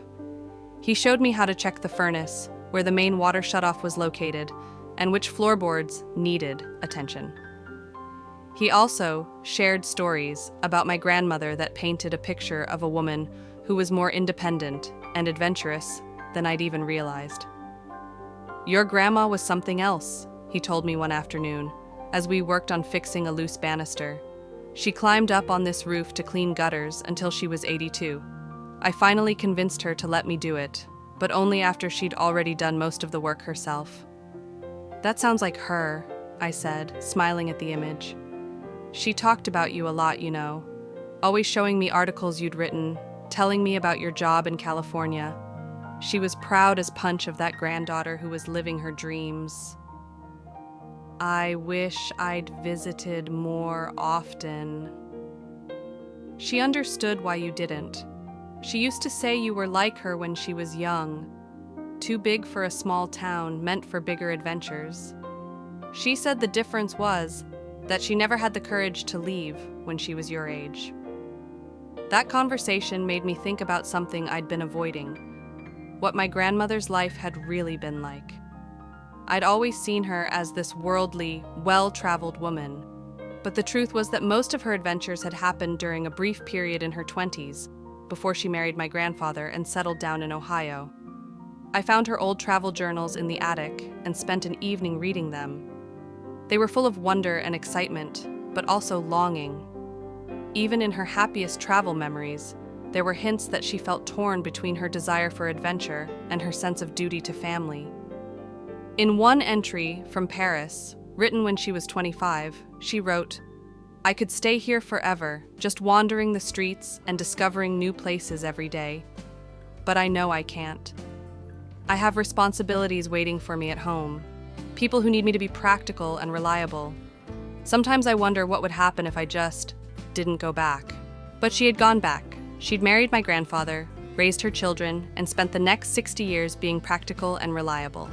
He showed me how to check the furnace, where the main water shutoff was located, and which floorboards needed attention. He also shared stories about my grandmother that painted a picture of a woman who was more independent and adventurous than I'd even realized. "Your grandma was something else," he told me one afternoon, as we worked on fixing a loose banister. "She climbed up on this roof to clean gutters until she was 82. I finally convinced her to let me do it, but only after she'd already done most of the work herself." "That sounds like her," I said, smiling at the image. "She talked about you a lot, you know, always showing me articles you'd written, telling me about your job in California. She was proud as punch of that granddaughter who was living her dreams. I wish I'd visited more often." "She understood why you didn't. She used to say you were like her when she was young, too big for a small town, meant for bigger adventures. She said the difference was that she never had the courage to leave when she was your age." That conversation made me think about something I'd been avoiding, what my grandmother's life had really been like. I'd always seen her as this worldly, well-traveled woman, but the truth was that most of her adventures had happened during a brief period in her 20s, before she married my grandfather and settled down in Ohio. I found her old travel journals in the attic and spent an evening reading them. They were full of wonder and excitement, but also longing. Even in her happiest travel memories, there were hints that she felt torn between her desire for adventure and her sense of duty to family. In one entry from Paris, written when she was 25, she wrote, "I could stay here forever, just wandering the streets and discovering new places every day. But I know I can't. I have responsibilities waiting for me at home, people who need me to be practical and reliable. Sometimes I wonder what would happen if I just didn't go back." But she had gone back. She'd married my grandfather, raised her children, and spent the next 60 years being practical and reliable.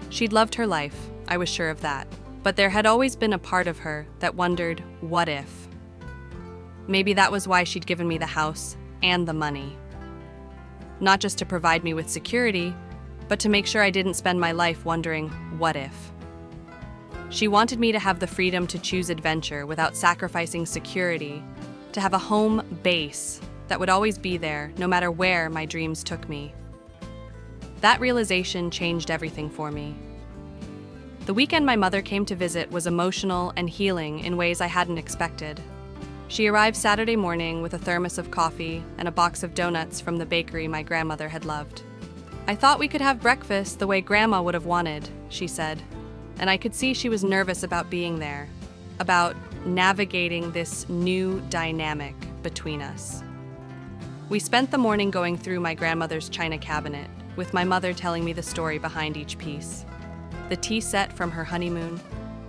She'd loved her life, I was sure of that. But there had always been a part of her that wondered, what if? Maybe that was why she'd given me the house and the money. Not just to provide me with security, but to make sure I didn't spend my life wondering, what if? She wanted me to have the freedom to choose adventure without sacrificing security, to have a home base that would always be there, no matter where my dreams took me. That realization changed everything for me. The weekend my mother came to visit was emotional and healing in ways I hadn't expected. She arrived Saturday morning with a thermos of coffee and a box of donuts from the bakery my grandmother had loved. "I thought we could have breakfast the way Grandma would have wanted," she said, and I could see she was nervous about being there, about navigating this new dynamic between us. We spent the morning going through my grandmother's china cabinet, with my mother telling me the story behind each piece. The tea set from her honeymoon,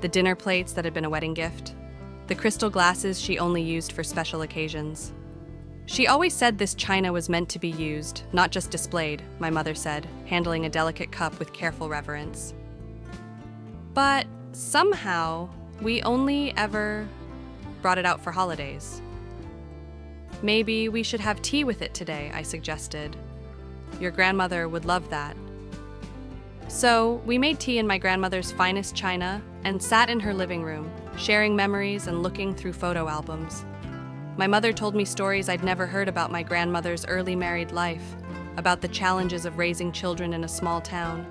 the dinner plates that had been a wedding gift, the crystal glasses she only used for special occasions. "She always said this china was meant to be used, not just displayed," my mother said, handling a delicate cup with careful reverence. "But somehow, we only ever brought it out for holidays." "Maybe we should have tea with it today," I suggested. "Your grandmother would love that." So we made tea in my grandmother's finest china and sat in her living room, sharing memories and looking through photo albums. My mother told me stories I'd never heard about my grandmother's early married life, about the challenges of raising children in a small town,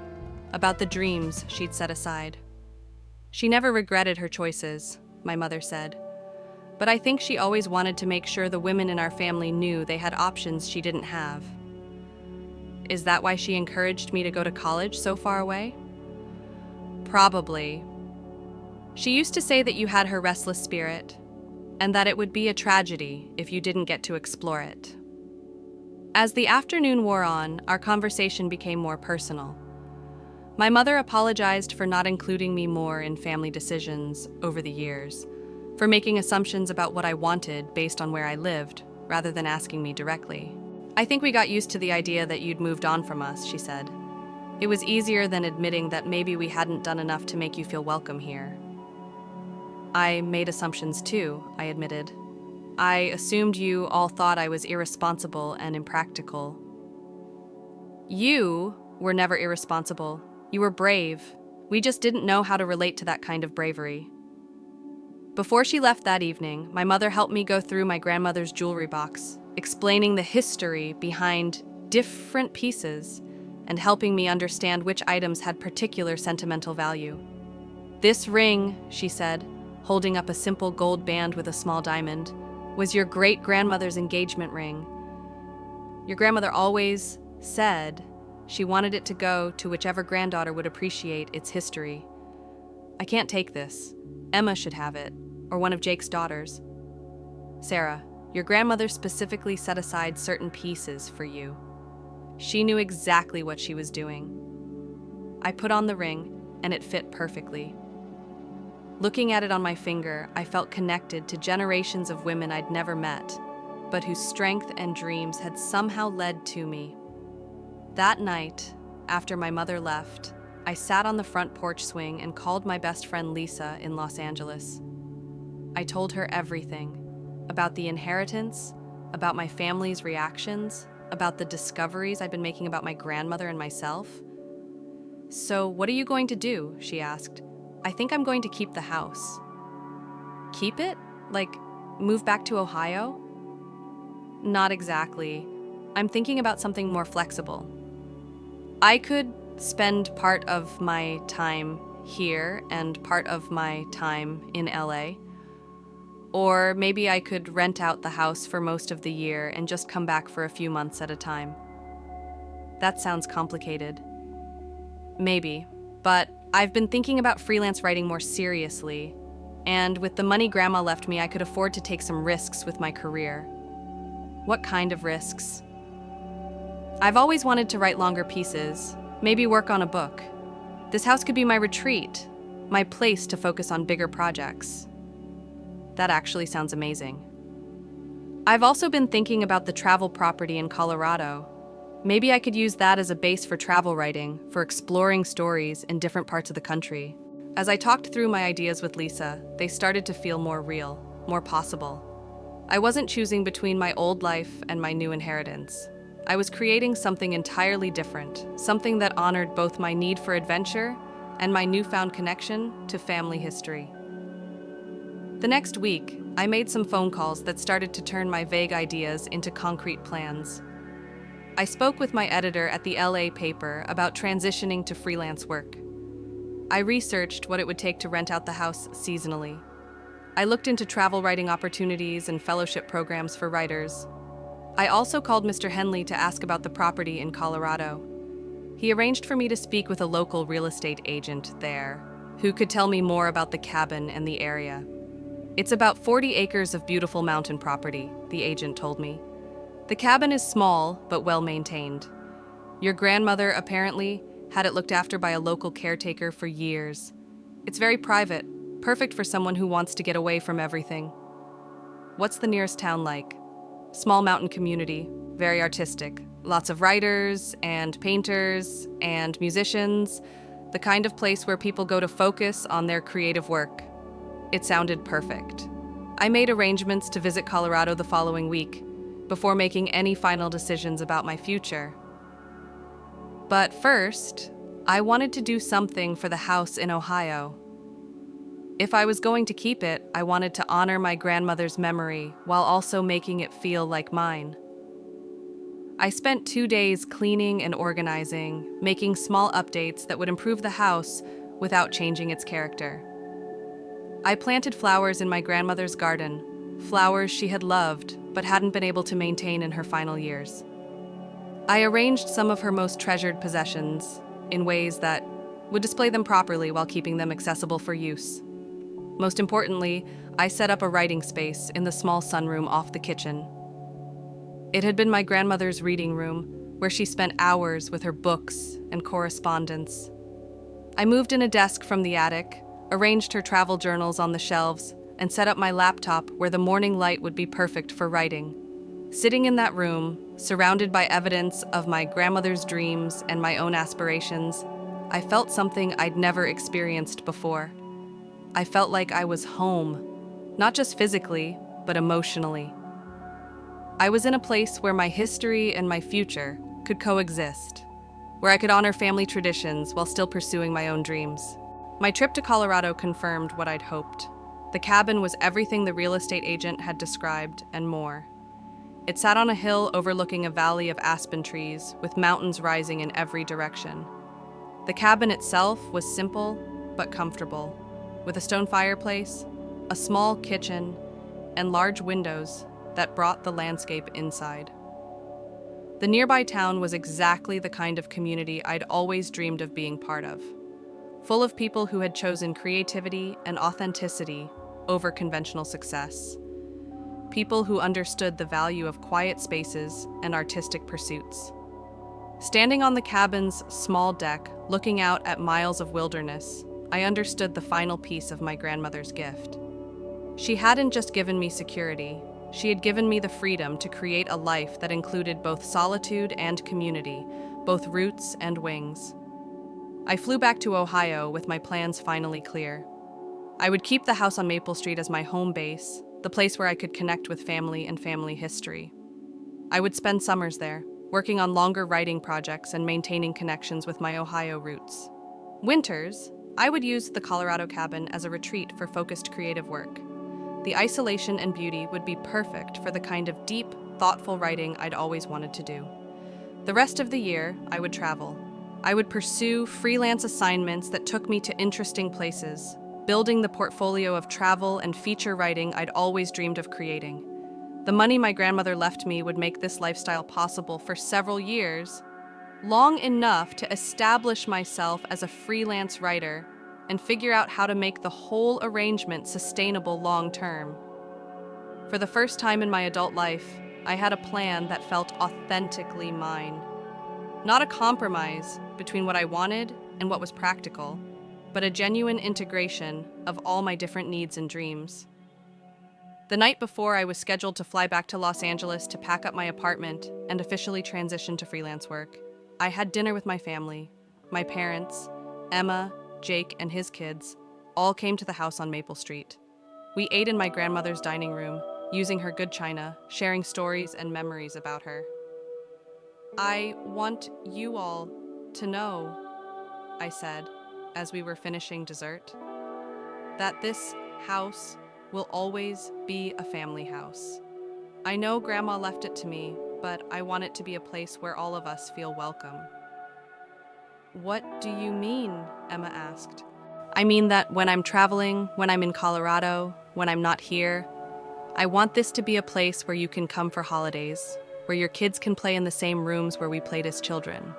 about the dreams she'd set aside. She never regretted her choices, my mother said. But I think she always wanted to make sure the women in our family knew they had options she didn't have. Is that why she encouraged me to go to college so far away? Probably. She used to say that you had her restless spirit, and that it would be a tragedy if you didn't get to explore it. As the afternoon wore on, our conversation became more personal. My mother apologized for not including me more in family decisions over the years, for making assumptions about what I wanted based on where I lived, rather than asking me directly. I think we got used to the idea that you'd moved on from us, she said. It was easier than admitting that maybe we hadn't done enough to make you feel welcome here. I made assumptions too, I admitted. I assumed you all thought I was irresponsible and impractical. You were never irresponsible. You were brave. We just didn't know how to relate to that kind of bravery. Before she left that evening, my mother helped me go through my grandmother's jewelry box, explaining the history behind different pieces and helping me understand which items had particular sentimental value. This ring, she said, holding up a simple gold band with a small diamond, was your great-grandmother's engagement ring. Your grandmother always said she wanted it to go to whichever granddaughter would appreciate its history. I can't take this. Emma should have it, or one of Jake's daughters. Sarah, your grandmother specifically set aside certain pieces for you. She knew exactly what she was doing. I put on the ring, and it fit perfectly. Looking at it on my finger, I felt connected to generations of women I'd never met, but whose strength and dreams had somehow led to me. That night, after my mother left, I sat on the front porch swing and called my best friend Lisa in Los Angeles. I told her everything, about the inheritance, about my family's reactions, about the discoveries I'd been making about my grandmother and myself. So, what are you going to do? She asked. I think I'm going to keep the house. Keep it? Like, move back to Ohio? Not exactly. I'm thinking about something more flexible. I could spend part of my time here and part of my time in LA. Or maybe I could rent out the house for most of the year and just come back for a few months at a time. That sounds complicated. Maybe, but I've been thinking about freelance writing more seriously, and with the money Grandma left me, I could afford to take some risks with my career. What kind of risks? I've always wanted to write longer pieces, maybe work on a book. This house could be my retreat, my place to focus on bigger projects. That actually sounds amazing. I've also been thinking about the travel property in Colorado. Maybe I could use that as a base for travel writing, for exploring stories in different parts of the country. As I talked through my ideas with Lisa, they started to feel more real, more possible. I wasn't choosing between my old life and my new inheritance. I was creating something entirely different, something that honored both my need for adventure and my newfound connection to family history. The next week, I made some phone calls that started to turn my vague ideas into concrete plans. I spoke with my editor at the LA paper about transitioning to freelance work. I researched what it would take to rent out the house seasonally. I looked into travel writing opportunities and fellowship programs for writers. I also called Mr. Henley to ask about the property in Colorado. He arranged for me to speak with a local real estate agent there, who could tell me more about the cabin and the area. It's about 40 acres of beautiful mountain property, the agent told me. The cabin is small, but well maintained. Your grandmother, apparently, had it looked after by a local caretaker for years. It's very private, perfect for someone who wants to get away from everything. What's the nearest town like? Small mountain community, very artistic. Lots of writers and painters and musicians, the kind of place where people go to focus on their creative work. It sounded perfect. I made arrangements to visit Colorado the following week, before making any final decisions about my future. But first, I wanted to do something for the house in Ohio. If I was going to keep it, I wanted to honor my grandmother's memory while also making it feel like mine. I spent 2 days cleaning and organizing, making small updates that would improve the house without changing its character. I planted flowers in my grandmother's garden, flowers she had loved but hadn't been able to maintain in her final years. I arranged some of her most treasured possessions in ways that would display them properly while keeping them accessible for use. Most importantly, I set up a writing space in the small sunroom off the kitchen. It had been my grandmother's reading room, where she spent hours with her books and correspondence. I moved in a desk from the attic, arranged her travel journals on the shelves, and set up my laptop where the morning light would be perfect for writing. Sitting in that room, surrounded by evidence of my grandmother's dreams and my own aspirations, I felt something I'd never experienced before. I felt like I was home, not just physically, but emotionally. I was in a place where my history and my future could coexist, where I could honor family traditions while still pursuing my own dreams. My trip to Colorado confirmed what I'd hoped. The cabin was everything the real estate agent had described and more. It sat on a hill overlooking a valley of aspen trees with mountains rising in every direction. The cabin itself was simple but comfortable, with a stone fireplace, a small kitchen, and large windows that brought the landscape inside. The nearby town was exactly the kind of community I'd always dreamed of being part of, full of people who had chosen creativity and authenticity over conventional success. People who understood the value of quiet spaces and artistic pursuits. Standing on the cabin's small deck, looking out at miles of wilderness, I understood the final piece of my grandmother's gift. She hadn't just given me security, she had given me the freedom to create a life that included both solitude and community, both roots and wings. I flew back to Ohio with my plans finally clear. I would keep the house on Maple Street as my home base, the place where I could connect with family and family history. I would spend summers there, working on longer writing projects and maintaining connections with my Ohio roots. Winters, I would use the Colorado cabin as a retreat for focused creative work. The isolation and beauty would be perfect for the kind of deep, thoughtful writing I'd always wanted to do. The rest of the year, I would travel. I would pursue freelance assignments that took me to interesting places, building the portfolio of travel and feature writing I'd always dreamed of creating. The money my grandmother left me would make this lifestyle possible for several years, long enough to establish myself as a freelance writer and figure out how to make the whole arrangement sustainable long-term. For the first time in my adult life, I had a plan that felt authentically mine. Not a compromise between what I wanted and what was practical, but a genuine integration of all my different needs and dreams. The night before I was scheduled to fly back to Los Angeles to pack up my apartment and officially transition to freelance work, I had dinner with my family. My parents, Emma, Jake, and his kids, all came to the house on Maple Street. We ate in my grandmother's dining room, using her good china, sharing stories and memories about her. "I want you all to know," I said, as we were finishing dessert, "that this house will always be a family house. I know Grandma left it to me, but I want it to be a place where all of us feel welcome." "What do you mean?" Emma asked. "I mean that when I'm traveling, when I'm in Colorado, when I'm not here, I want this to be a place where you can come for holidays, where your kids can play in the same rooms where we played as children.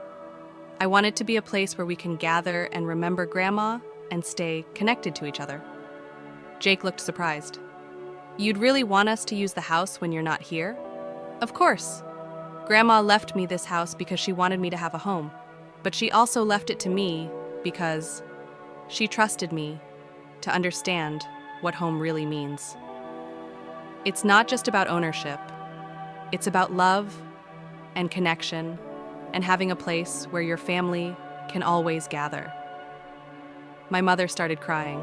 I want it to be a place where we can gather and remember Grandma and stay connected to each other." Jake looked surprised. "You'd really want us to use the house when you're not here?" "Of course. Grandma left me this house because she wanted me to have a home. But she also left it to me because she trusted me to understand what home really means. It's not just about ownership. It's about love and connection and having a place where your family can always gather." My mother started crying.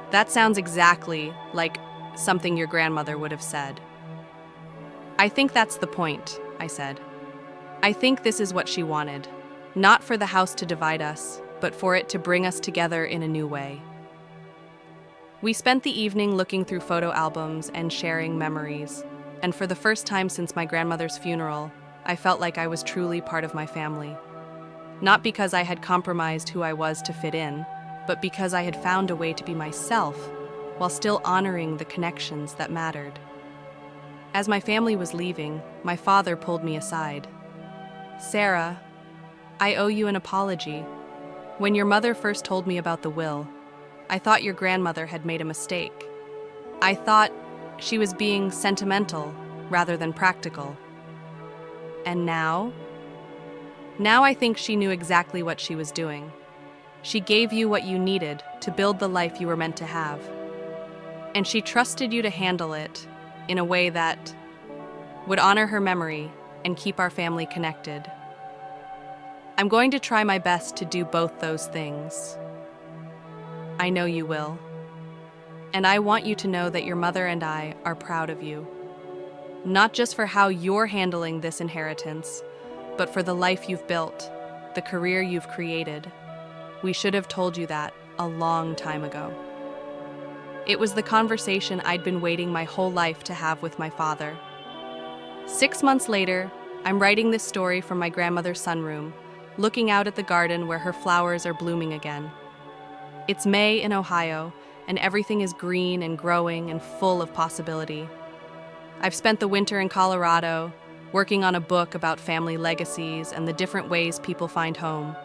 "That sounds exactly like something your grandmother would have said." "I think that's the point," I said. "I think this is what she wanted. Not for the house to divide us, but for it to bring us together in a new way." We spent the evening looking through photo albums and sharing memories, and for the first time since my grandmother's funeral, I felt like I was truly part of my family. Not because I had compromised who I was to fit in, but because I had found a way to be myself while still honoring the connections that mattered. As my family was leaving, my father pulled me aside. "Sarah, I owe you an apology. When your mother first told me about the will, I thought your grandmother had made a mistake. I thought she was being sentimental rather than practical. And now? Now I think she knew exactly what she was doing. She gave you what you needed to build the life you were meant to have. And she trusted you to handle it in a way that would honor her memory and keep our family connected. I'm going to try my best to do both those things. I know you will. And I want you to know that your mother and I are proud of you. Not just for how you're handling this inheritance, but for the life you've built, the career you've created. We should have told you that a long time ago." It was the conversation I'd been waiting my whole life to have with my father. 6 months later, I'm writing this story from my grandmother's sunroom, looking out at the garden where her flowers are blooming again. It's May in Ohio, and everything is green and growing and full of possibility. I've spent the winter in Colorado, working on a book about family legacies and the different ways people find home.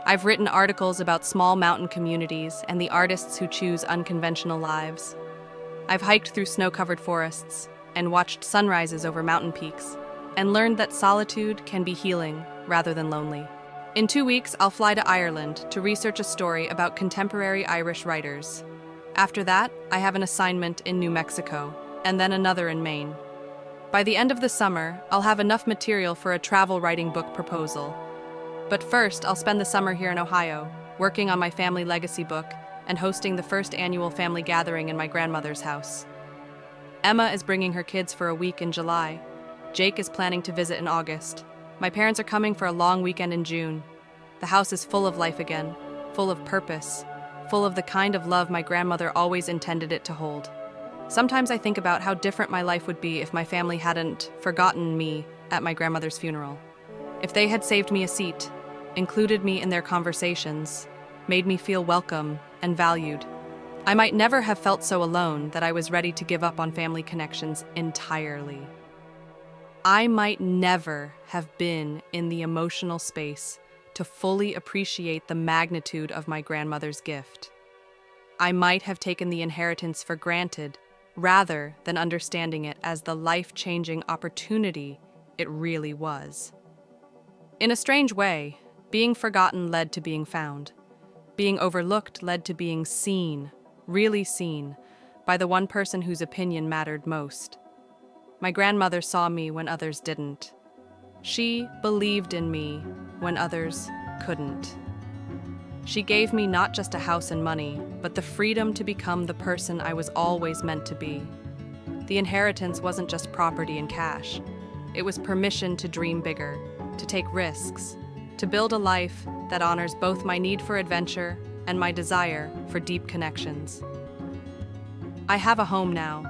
I've written articles about small mountain communities and the artists who choose unconventional lives. I've hiked through snow-covered forests and watched sunrises over mountain peaks, and learned that solitude can be healing rather than lonely. In 2 weeks, I'll fly to Ireland to research a story about contemporary Irish writers. After that, I have an assignment in New Mexico, and then another in Maine. By the end of the summer, I'll have enough material for a travel writing book proposal. But first, I'll spend the summer here in Ohio, working on my family legacy book and hosting the first annual family gathering in my grandmother's house. Emma is bringing her kids for a week in July. Jake is planning to visit in August. My parents are coming for a long weekend in June. The house is full of life again, full of purpose, full of the kind of love my grandmother always intended it to hold. Sometimes I think about how different my life would be if my family hadn't forgotten me at my grandmother's funeral. If they had saved me a seat, included me in their conversations, made me feel welcome and valued, I might never have felt so alone that I was ready to give up on family connections entirely. I might never have been in the emotional space to fully appreciate the magnitude of my grandmother's gift. I might have taken the inheritance for granted rather than understanding it as the life-changing opportunity it really was. In a strange way, being forgotten led to being found. Being overlooked led to being seen, really seen, by the one person whose opinion mattered most. My grandmother saw me when others didn't. She believed in me when others couldn't. She gave me not just a house and money, but the freedom to become the person I was always meant to be. The inheritance wasn't just property and cash. It was permission to dream bigger, to take risks, to build a life that honors both my need for adventure and my desire for deep connections. I have a home now,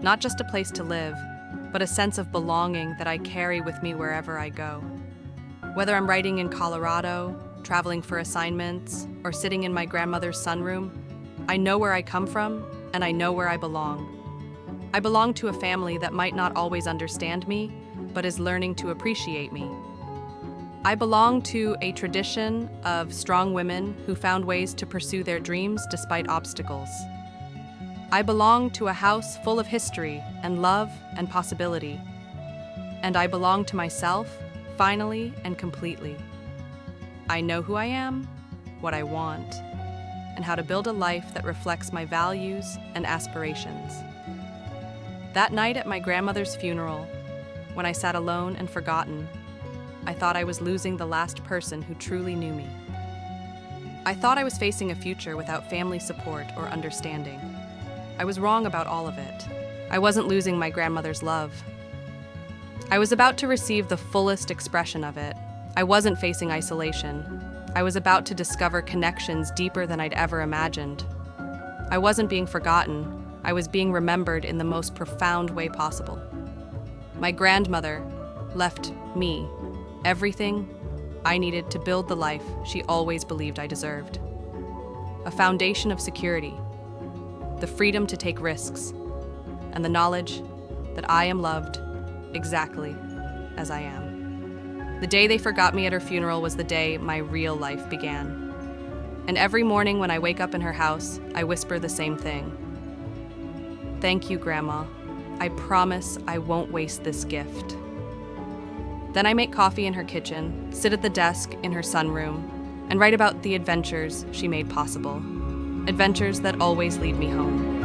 not just a place to live, but a sense of belonging that I carry with me wherever I go. Whether I'm writing in Colorado, traveling for assignments, or sitting in my grandmother's sunroom, I know where I come from, and I know where I belong. I belong to a family that might not always understand me, but is learning to appreciate me. I belong to a tradition of strong women who found ways to pursue their dreams despite obstacles. I belong to a house full of history and love and possibility. And I belong to myself, finally and completely. I know who I am, what I want, and how to build a life that reflects my values and aspirations. That night at my grandmother's funeral, when I sat alone and forgotten, I thought I was losing the last person who truly knew me. I thought I was facing a future without family support or understanding. I was wrong about all of it. I wasn't losing my grandmother's love. I was about to receive the fullest expression of it. I wasn't facing isolation. I was about to discover connections deeper than I'd ever imagined. I wasn't being forgotten. I was being remembered in the most profound way possible. My grandmother left me everything I needed to build the life she always believed I deserved. A foundation of security, the freedom to take risks, and the knowledge that I am loved exactly as I am. The day they forgot me at her funeral was the day my real life began. And every morning when I wake up in her house, I whisper the same thing. Thank you, Grandma. I promise I won't waste this gift. Then I make coffee in her kitchen, sit at the desk in her sunroom, and write about the adventures she made possible. Adventures that always lead me home.